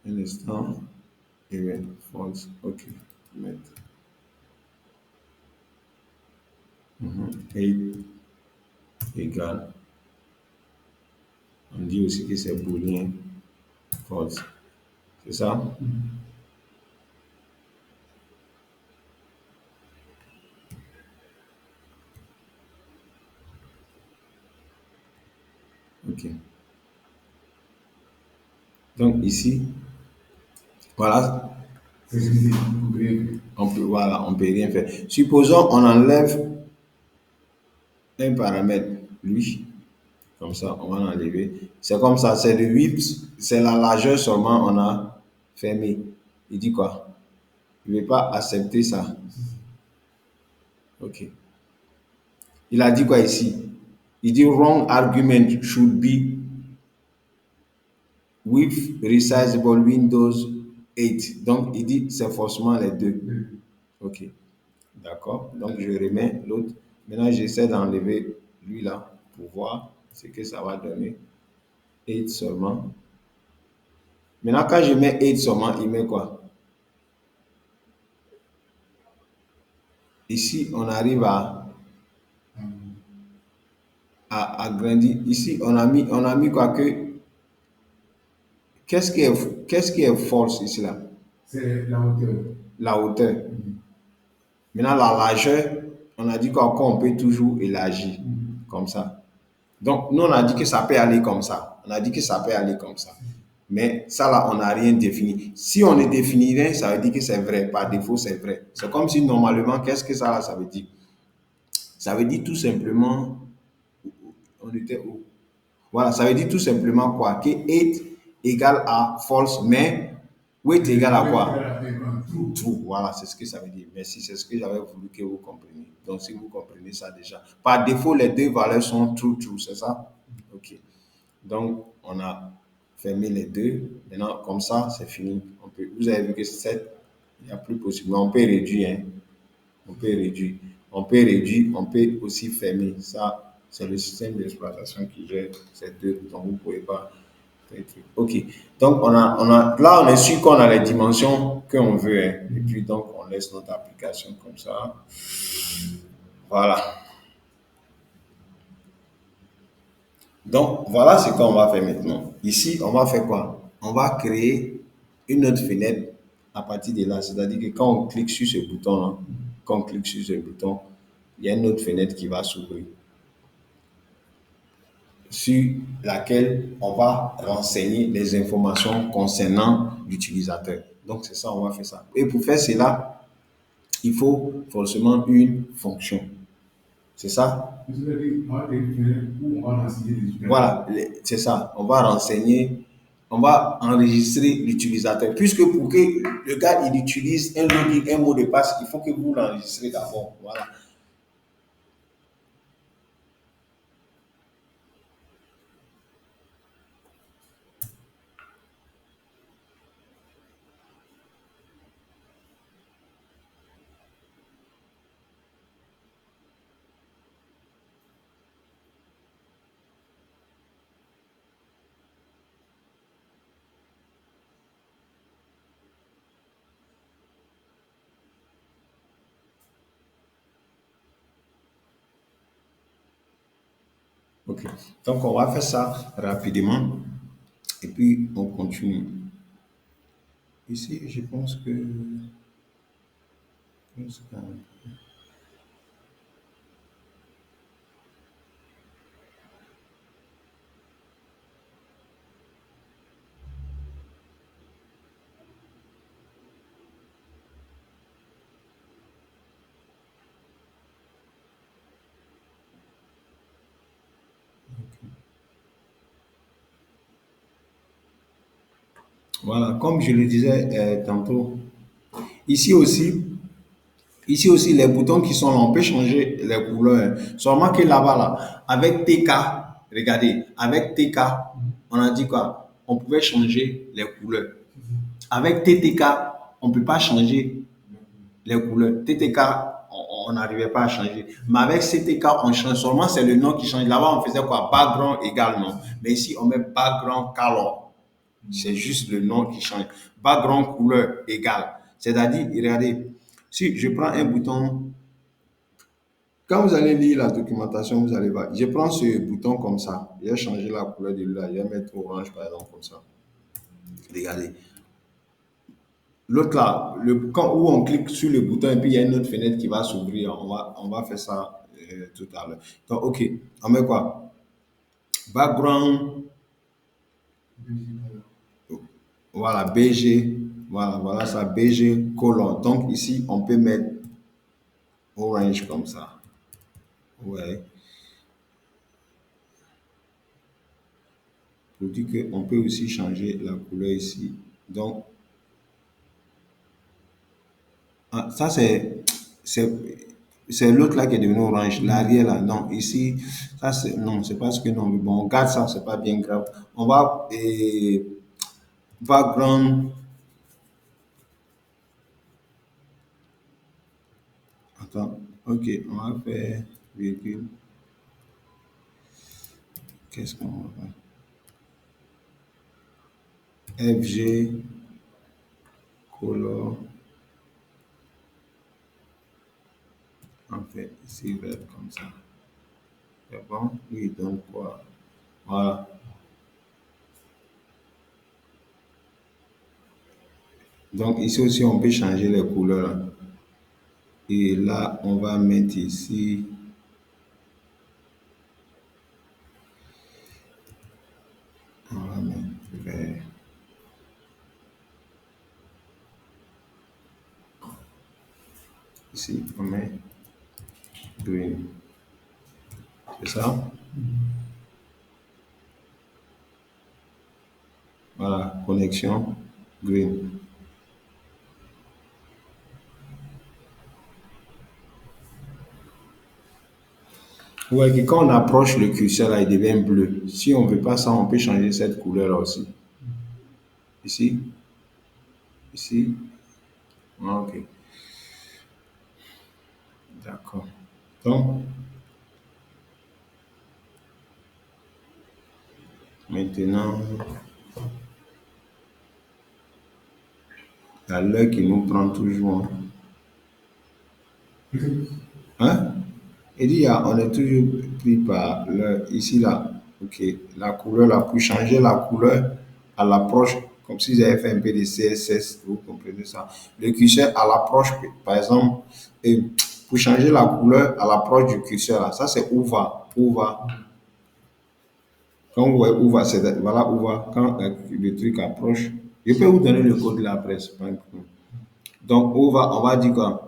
Un instant. Je vais. False. Ok. Mettre. 8 égale. On dit aussi que c'est booléen. False. C'est ça? Ok. Donc ici, voilà. Voilà, on peut rien faire. Supposons on enlève un paramètre, lui, comme ça, on va l'enlever. C'est comme ça, c'est le 8, c'est la largeur seulement, on a fermé. Il dit quoi? Il ne veut pas accepter ça. Ok. Il a dit quoi ici? Il dit wrong argument should be with resizable Windows 8. Donc, il dit c'est forcément les deux. Ok. D'accord. Donc, je remets l'autre. Maintenant, j'essaie d'enlever lui là pour voir ce que ça va donner. 8 seulement. Maintenant, quand je mets 8 seulement, il met quoi? Ici, on arrive à agrandir. Ici, on a mis quoi que. Qu'est-ce qui est false ici là? C'est la hauteur. La hauteur. Maintenant, la largeur, on a dit qu'on peut toujours élargir comme ça. Donc, nous, on a dit que ça peut aller comme ça. On a dit que ça peut aller comme ça. Mais ça, là, on n'a rien défini. Si on le définirait, ça veut dire que c'est vrai. Par défaut, c'est vrai. C'est comme si, normalement, qu'est-ce que ça, là, ça veut dire? Ça veut dire tout simplement, on était où? Voilà, ça veut dire tout simplement quoi? Que 8 égale à false, mais 8 égale à quoi? True. Voilà, c'est ce que ça veut dire. Merci, c'est ce que j'avais voulu que vous compreniez. Donc, si vous comprenez ça déjà. Par défaut, les deux valeurs sont true, c'est ça? Ok. Donc, on a fermé les deux. Maintenant, comme ça, c'est fini. Vous avez vu que 7, il n'y a plus possible. Mais on peut réduire. Hein. On peut réduire. On peut aussi fermer. Ça, c'est le système d'exploitation qui gère ces deux. Donc, vous ne pouvez pas faire truc. OK. Donc, là, on est sûr qu'on a les dimensions qu'on veut. Hein. Et puis, donc, on laisse notre application comme ça. Voilà. Donc, voilà ce qu'on va faire maintenant. Ici, on va faire quoi? On va créer une autre fenêtre à partir de là. C'est-à-dire que quand on clique sur ce bouton-là, quand on clique sur ce bouton, il y a une autre fenêtre qui va s'ouvrir sur laquelle on va renseigner les informations concernant l'utilisateur. Donc, c'est ça, on va faire ça. Et pour faire cela, il faut forcément une fonction. C'est ça? Vous avez dit, on va vérifier où on va renseigner les utilisateurs. Voilà, c'est ça. On va renseigner, on va enregistrer l'utilisateur. Puisque pour que le gars il utilise un login, un mot de passe, il faut que vous l'enregistrez d'abord. Voilà. Ok. Donc, on va faire ça rapidement et puis on continue. Ici, je pense que. Voilà, comme je le disais tantôt, ici aussi, ici aussi, les boutons qui sont là, on peut changer les couleurs. Seulement que là-bas, là, avec TK, regardez, avec TK, on a dit quoi? On pouvait changer les couleurs. Avec TTK, on ne peut pas changer les couleurs. TTK, on n'arrivait pas à changer. Mais avec CTK, on change. Seulement, c'est le nom qui change. Là-bas, on faisait quoi? Background égale nom. Mais ici, on met background color. C'est juste le nom qui change. Background couleur égale. C'est-à-dire, regardez, si je prends un bouton, quand vous allez lire la documentation, vous allez voir. Je prends ce bouton comme ça. Je vais changer la couleur de là. Je vais mettre orange, par exemple, comme ça. Regardez. L'autre là, où on clique sur le bouton et puis il y a une autre fenêtre qui va s'ouvrir. On va faire ça tout à l'heure. Donc, OK. On met quoi? Background. Voilà, BG. Voilà ça, BG color. Donc, ici, on peut mettre orange comme ça. Ouais. Pour dire qu'on peut aussi changer la couleur ici. Donc, ça c'est c'est l'autre là qui est devenu orange. L'arrière là, non. Ici, ça c'est non, c'est pas ce que non. Mais bon, on garde ça, c'est pas bien grave. On va background. Attends, ok, on va faire véhicule. Qu'est-ce qu'on va faire? FG color. En fait, ici, il va être comme ça. C'est bon? Oui, donc quoi? Voilà. Donc ici aussi, on peut changer les couleurs. Et là, on va mettre ici. On va mettre vert. Ici, on met green. C'est ça? Voilà, connexion green. Vous voyez que quand on approche le curseur, là, il devient bleu. Si on ne veut pas ça, on peut changer cette couleur-là aussi. Ici. Ici. Ah, ok. D'accord. Donc, maintenant, il y a l'heure qui nous prend toujours. Hein? Il dit, on est toujours pris par l'heure. Ici, là, ok, la couleur, là, pour changer la couleur à l'approche, comme si j'avais fait un peu de CSS, vous comprenez ça. Le curseur à l'approche, par exemple, et pour changer la couleur à l'approche du curseur, là, ça c'est où va. Où va. Quand vous voyez où va, c'est voilà où va. Quand le truc approche, je peux vous donner le code de la presse. Pas un problème. Donc, où va, on va dire quoi?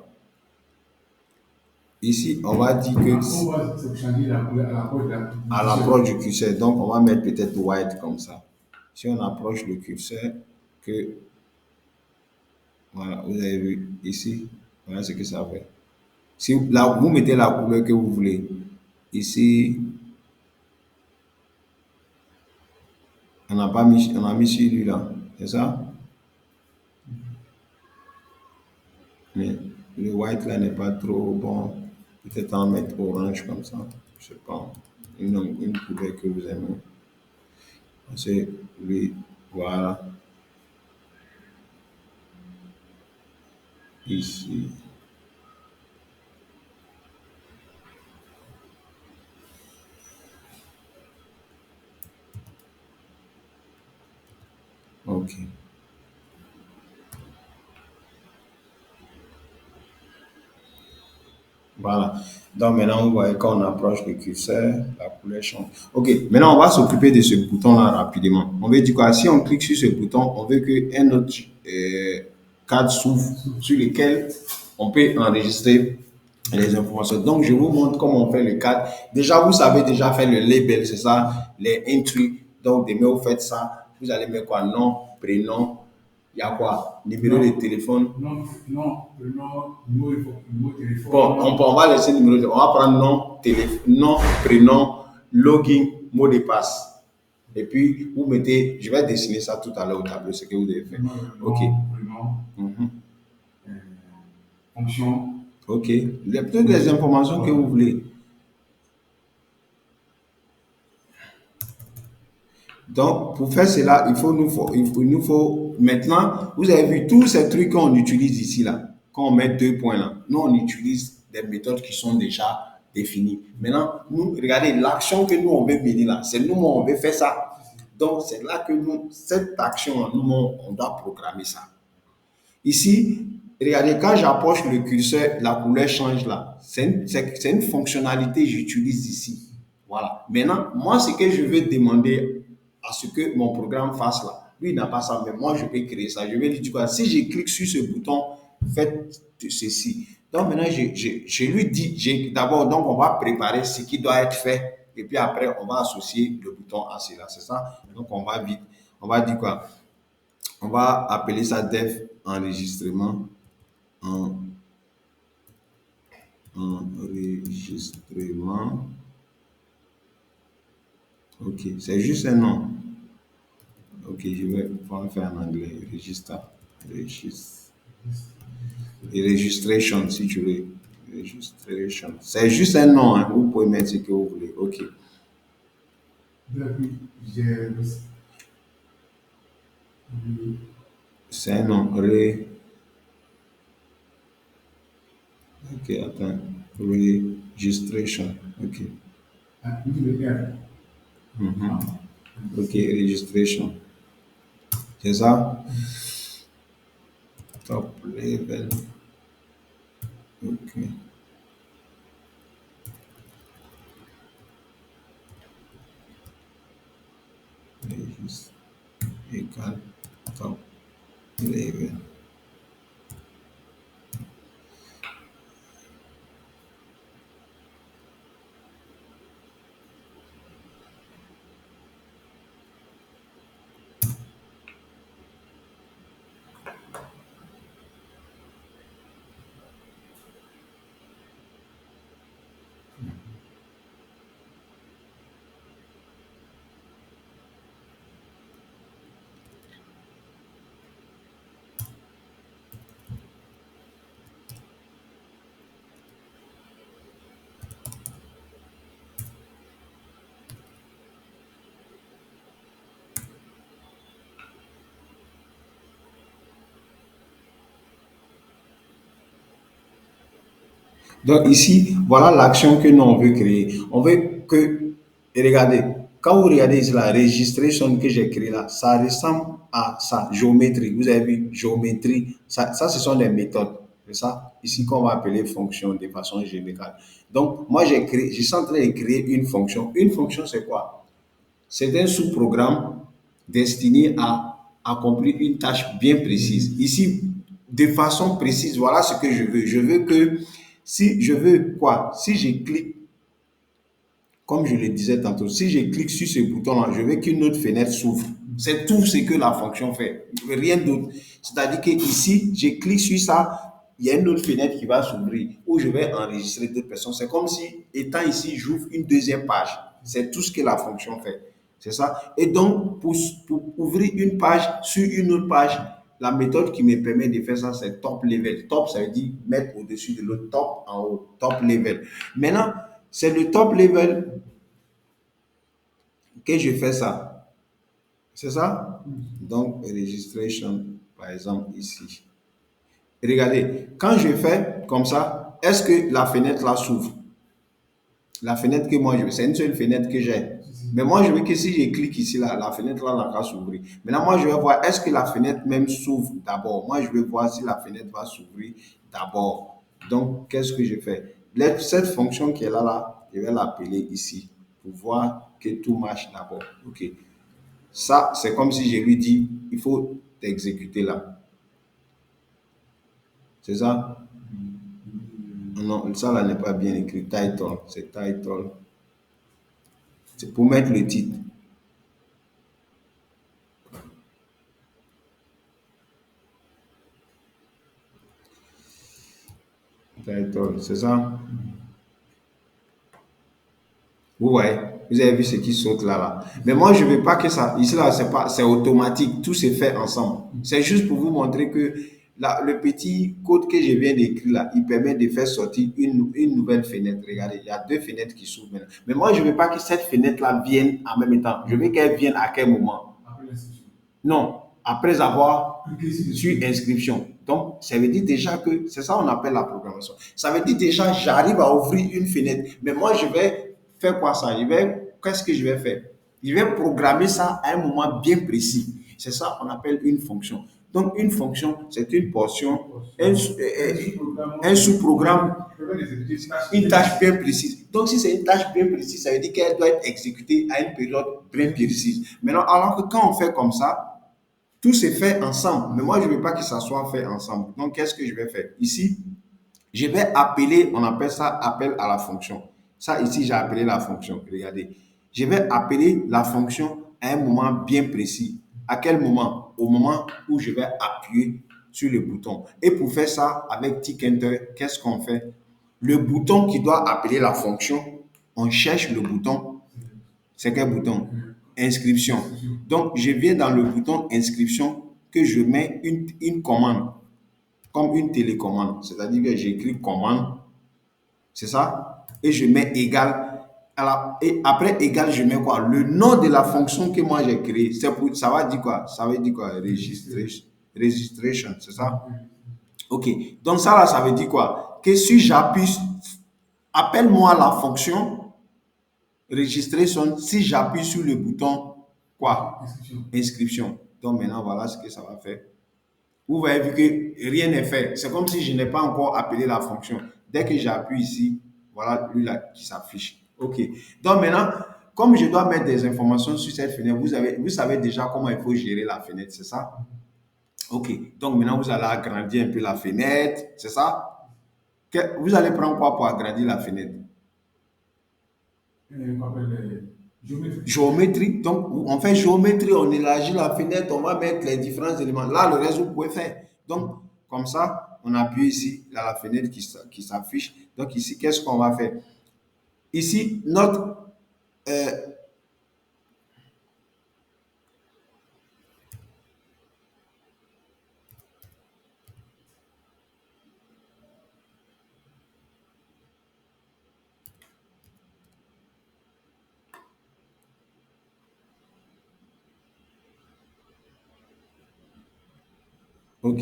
Ici, on va dire que On va se changer la couleur à l'approche de la à l'approche du curseur, donc on va mettre peut-être white comme ça. Si on approche le curseur, que voilà, vous avez vu ici, voilà ce que ça fait. Si là, vous mettez la couleur que vous voulez, ici, on n'a pas mis, on a mis celui-là, c'est ça? Mais le white là n'est pas trop bon. Peut-être en mettre orange comme ça, je sais pas, une couleur que vous aimez. C'est lui, voilà, ici. Ok. Voilà. Donc maintenant, vous voyez quand on approche le curseur, la couleur change. Ok, maintenant on va s'occuper de ce bouton-là rapidement. On veut dire quoi? Si on clique sur ce bouton, on veut qu'un autre cadre s'ouvre sur lequel on peut enregistrer les informations. Donc je vous montre comment on fait le cadre. Déjà, vous savez déjà faire le label, c'est ça, les entries. Donc demain, vous faites ça. Vous allez mettre quoi? Nom, prénom, il y a quoi? Numéro de téléphone. Non, non, non, numéro de téléphone. Bon, on va laisser le numéro. On va prendre nom, prénom, login, mot de passe. Et puis, vous mettez, je vais dessiner ça tout à l'heure au tableau, ce que vous devez faire. Ok. Prénom, Mhm. fonction. Ok. Toutes les informations que vous voulez. Donc, pour faire cela, il nous faut, maintenant, vous avez vu tous ces trucs qu'on utilise ici, là, quand on met deux points là, nous, on utilise des méthodes qui sont déjà définies. Maintenant, nous, regardez, l'action que nous, on veut mener là, c'est nous, on veut faire ça. Donc, c'est là que nous, cette action, nous, on doit programmer ça. Ici, regardez, quand j'approche le curseur, la couleur change là. C'est une fonctionnalité que j'utilise ici. Voilà. Maintenant, moi, ce que je veux demander à ce que mon programme fasse là, lui, il n'a pas ça, mais moi, je peux créer ça. Je vais lui dire quoi? Si je clique sur ce bouton, faites ceci. Donc maintenant, je lui dis, d'abord, donc on va préparer ce qui doit être fait. Et puis après, on va associer le bouton à cela. C'est ça? Donc on va vite. On va dire quoi? On va appeler ça dev enregistrement. Enregistrement. Ok, c'est juste un nom. Ok, on va faire en anglais. Register. Registration, si tu veux. Registration. C'est juste un nom, hein. Vous pouvez mettre ce que vous voulez. Ok. C'est un nom. Ok, attends. Registration. Ok. Mhm. Ok, registration. C'est ça? Top level. Ok. Regist égal top level. Donc ici, voilà l'action que nous on veut créer. On veut que, et regardez, quand vous regardez ici la registration que j'ai créée là, ça ressemble à ça, géométrie. Vous avez vu, géométrie, ça ce sont des méthodes. C'est ça, ici qu'on va appeler fonction de façon générale. Donc, moi, je suis en train de créer une fonction. Une fonction, c'est quoi? C'est un sous-programme destiné à accomplir une tâche bien précise. Ici, de façon précise, voilà ce que je veux. Je veux que, si je veux quoi? Si je clique, comme je le disais tantôt, si je clique sur ce bouton-là, je veux qu'une autre fenêtre s'ouvre. C'est tout ce que la fonction fait, rien d'autre. C'est-à-dire que ici, je clique sur ça, il y a une autre fenêtre qui va s'ouvrir où je vais enregistrer d'autres personnes. C'est comme si, étant ici, j'ouvre une deuxième page. C'est tout ce que la fonction fait. C'est ça. Et donc, pour ouvrir une page sur une autre page, la méthode qui me permet de faire ça, c'est top level. Top, ça veut dire mettre au-dessus de l'autre, top en haut, top level. Maintenant, c'est le top level que je fais ça. C'est ça? Donc, registration, par exemple, ici. Regardez, quand je fais comme ça, est-ce que la fenêtre là s'ouvre? La fenêtre que moi je veux, c'est une seule fenêtre que j'ai. Mais moi, je veux que si je clique ici, là, la fenêtre là n'a qu'à s'ouvrir. Maintenant, moi, je vais voir, est-ce que la fenêtre même s'ouvre d'abord? Moi, je veux voir si la fenêtre va s'ouvrir d'abord. Donc, qu'est-ce que je fais? Cette fonction qui est là, là, je vais l'appeler ici pour voir que tout marche d'abord. OK. Ça, c'est comme si je lui dis, il faut t'exécuter là. C'est ça? Non, ça là n'est pas bien écrit. Title, c'est title. C'est pour mettre le titre. Title, c'est ça? Vous voyez? Vous avez vu ce qui saute là, là. Mais moi, je ne veux pas que ça. Ici, là, c'est pas, c'est automatique. Tout se fait ensemble. C'est juste pour vous montrer que là, le petit code que je viens d'écrire là, il permet de faire sortir une nouvelle fenêtre. Regardez, il y a deux fenêtres qui s'ouvrent maintenant. Mais moi, je ne veux pas que cette fenêtre-là vienne en même temps. Je veux qu'elle vienne à quel moment? Non, après avoir sur inscription. Donc, ça veut dire déjà que c'est ça qu'on appelle la programmation. Ça veut dire déjà, j'arrive à ouvrir une fenêtre. Mais moi, je vais faire quoi ça? Qu'est-ce que je vais faire? Je vais programmer ça à un moment bien précis. C'est ça qu'on appelle une fonction. Donc, une fonction, c'est une portion, un sous-programme, une tâche bien précise. Donc, si c'est une tâche bien précise, ça veut dire qu'elle doit être exécutée à une période bien précise. Maintenant, alors que quand on fait comme ça, tout se fait ensemble. Mais moi, je ne veux pas que ça soit fait ensemble. Donc, qu'est-ce que je vais faire? Ici, je vais appeler, on appelle ça appel à la fonction. Ça, ici, j'ai appelé la fonction. Regardez. Je vais appeler la fonction à un moment bien précis. À quel moment? Au moment où je vais appuyer sur le bouton. Et pour faire ça, avec Tick Enter, qu'est-ce qu'on fait? Le bouton qui doit appeler la fonction, on cherche le bouton. C'est quel bouton? Inscription. Donc, je viens dans le bouton inscription que je mets une commande, comme une télécommande. C'est-à-dire que j'écris commande, c'est ça? Et je mets égal. Et après égal, je mets quoi? Le nom de la fonction que moi j'ai créée. Ça va dire quoi? Ça veut dire quoi? Registration, c'est ça? OK. Donc ça là, ça veut dire quoi? Que si j'appuie, appelle-moi la fonction registration si j'appuie sur le bouton quoi? Inscription. Donc maintenant, voilà ce que ça va faire. Vous voyez vu que rien n'est fait. C'est comme si je n'ai pas encore appelé la fonction. Dès que j'appuie ici, voilà lui là qui s'affiche. OK. Donc maintenant, comme je dois mettre des informations sur cette fenêtre, vous savez déjà comment il faut gérer la fenêtre, c'est ça? OK. Donc maintenant, vous allez agrandir un peu la fenêtre, c'est ça? Vous allez prendre quoi pour agrandir la fenêtre? Géométrie. Donc, on fait géométrie, on élargit la fenêtre, on va mettre les différents éléments. Là, le reste, vous pouvez faire. Donc, comme ça, on appuie ici, il y a la fenêtre qui s'affiche. Donc, ici, qu'est-ce qu'on va faire? Ici, notre... euh, OK.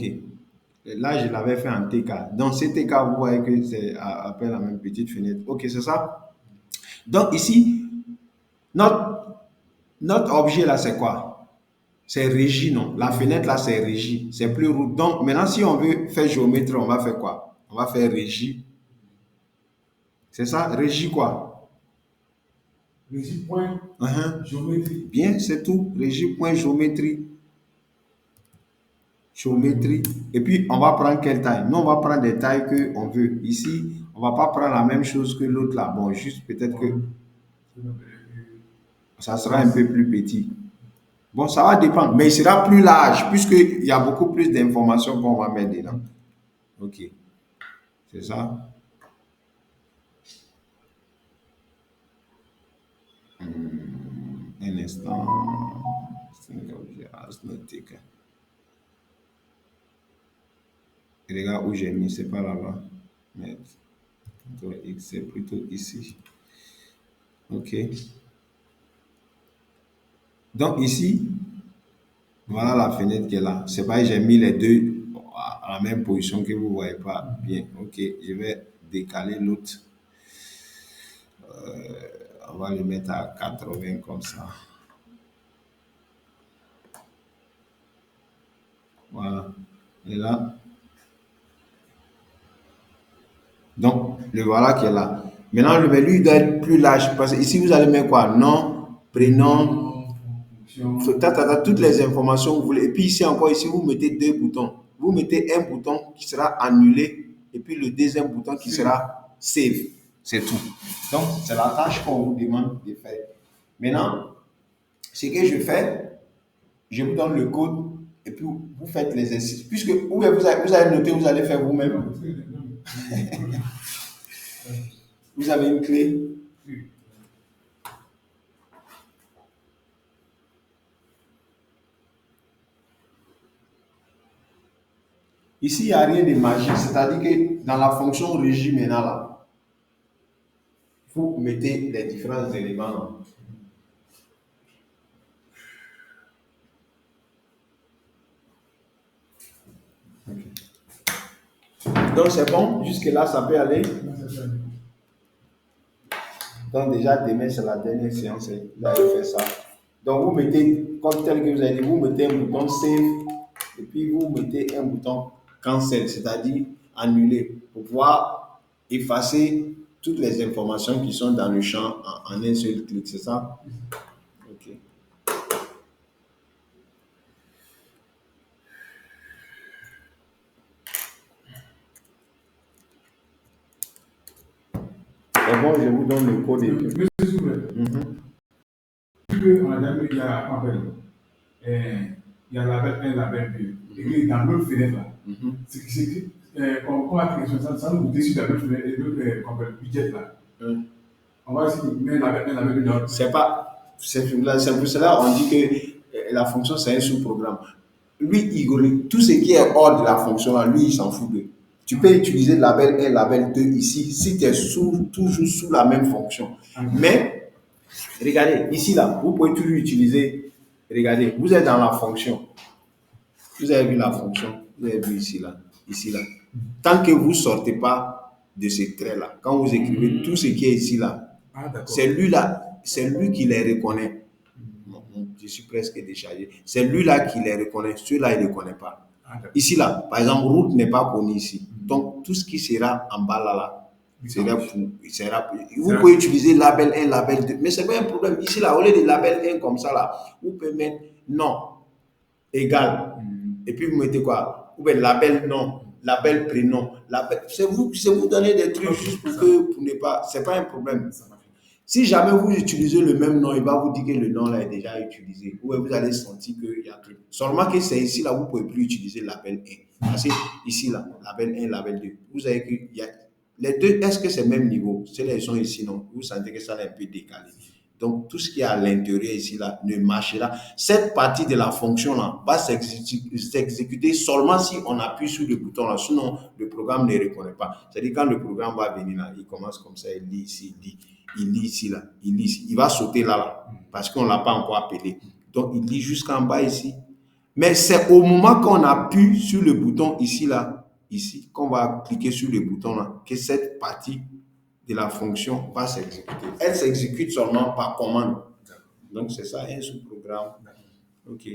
Là, je l'avais fait en TK. Dans ce TK, vous voyez que c'est après la même petite fenêtre. OK, c'est ça? Donc, ici, notre objet là, c'est quoi? C'est régie, non? La fenêtre là, c'est régie. C'est plus route. Donc, maintenant, si on veut faire géométrie, on va faire quoi? On va faire régie. C'est ça? Régie quoi? Régie point géométrie. Bien, c'est tout. Régie point géométrie. Géométrie. Et puis, on va prendre quelle taille? Nous, on va prendre des tailles qu'on veut. Ici, on va pas prendre la même chose que l'autre là. Bon, juste peut-être que ça sera un peu plus petit. Bon, ça va dépendre. Mais il sera plus large puisqu'il y a beaucoup plus d'informations qu'on va mettre dedans. OK. C'est ça? Un instant. Et regarde où j'ai mis, c'est pas là-bas. Mais c'est plutôt ici. OK. Donc ici, voilà la fenêtre qui est là. C'est pas que j'ai mis les deux à la même position que vous ne voyez pas bien. OK, je vais décaler l'autre. On va le mettre à 80 comme ça. Voilà. Et là. Donc, le voilà qui est là. Maintenant, lui, il doit être plus large. Parce que ici, vous allez mettre quoi? Nom, prénom, toutes les informations que vous voulez. Et puis ici encore, ici, vous mettez deux boutons. Vous mettez un bouton qui sera annulé et puis le deuxième bouton qui sera save. C'est tout. Donc, c'est la tâche qu'on vous demande de faire. Maintenant, ce que je fais, je vous donne le code et puis vous faites l'exercice. Puisque vous allez noter, vous allez faire vous-même. Vous avez une clé? Ici, il n'y a rien de magique. C'est-à-dire que dans la fonction régie maintenant, là, vous mettez les différents éléments. Là. Okay. Donc, c'est bon. Jusque-là, ça peut aller. Donc, déjà, demain, c'est la dernière séance. Vous allez faire ça. Donc, vous mettez, comme tel que vous avez dit, vous mettez un bouton Save et puis vous mettez un bouton Cancel, c'est-à-dire annuler, pour pouvoir effacer toutes les informations qui sont dans le champ en un seul clic, c'est ça? Ok. C'est bon, je vous donne le code. Monsieur, s'il vous plaît. On a jamais, il y a, il y a label 1, label 2. Et que dans l'autre fenêtre là, c'est que quand on a quelque chose, ça nous coûte sur la même fenêtre et l'autre budget là. On va essayer de mettre label 1, label 2 dans c'est pas, c'est pour cela on dit que la fonction c'est un sous-programme. Lui, tout ce qui est hors de la fonction là, lui, il s'en fout de. Tu peux utiliser label 1, label 2 ici, si tu es toujours sous la même fonction. Mais, regardez, ici là, vous pouvez toujours utiliser, regardez, vous êtes dans la fonction. Vous avez vu la fonction, vous avez vu ici là, ici là. Tant que vous ne sortez pas de ces traits-là, quand vous écrivez tout ce qui est ici là, c'est lui là, c'est lui qui les reconnaît. Je suis presque déchargé. C'est lui là qui les reconnaît, ceux-là il ne les connaît pas. Ici là, par exemple, route n'est pas connu ici. Donc tout ce qui sera en bas là, vous pouvez utiliser label 1, label 2, mais c'est pas un problème. Ici là, au lieu de label 1 comme ça là, vous pouvez mettre nom égal. Et puis vous mettez quoi? Vous mettez label nom, label prénom, label. C'est vous donner des trucs juste pour ne pas. C'est pas un problème. Si jamais vous utilisez le même nom, il va vous dire que le nom là est déjà utilisé. Ou vous allez sentir qu'il y a truc. Seulement que c'est ici là, vous ne pouvez plus utiliser label 1. Parce que ici là, label 1, label 2. Vous avez qu'il y a les deux, est-ce que c'est le même niveau? Celles-là sont ici, non? Vous sentez que ça est un peu décalé. Donc, tout ce qui est à l'intérieur ici, là, ne marchera. Cette partie de la fonction, là, va s'exécuter seulement si on appuie sur le bouton, là. Sinon, le programme ne reconnaît pas. C'est-à-dire, quand le programme va venir, là, il commence comme ça, il lit ici, il lit ici, là, il lit ici. Il va sauter là, parce qu'on ne l'a pas encore appelé. Donc, il lit jusqu'en bas ici. Mais c'est au moment qu'on appuie sur le bouton ici, là, ici, qu'on va cliquer sur le bouton, là, que cette partie de la fonction va s'exécuter. Elle s'exécute seulement par commande. Donc, c'est ça, un sous-programme. OK.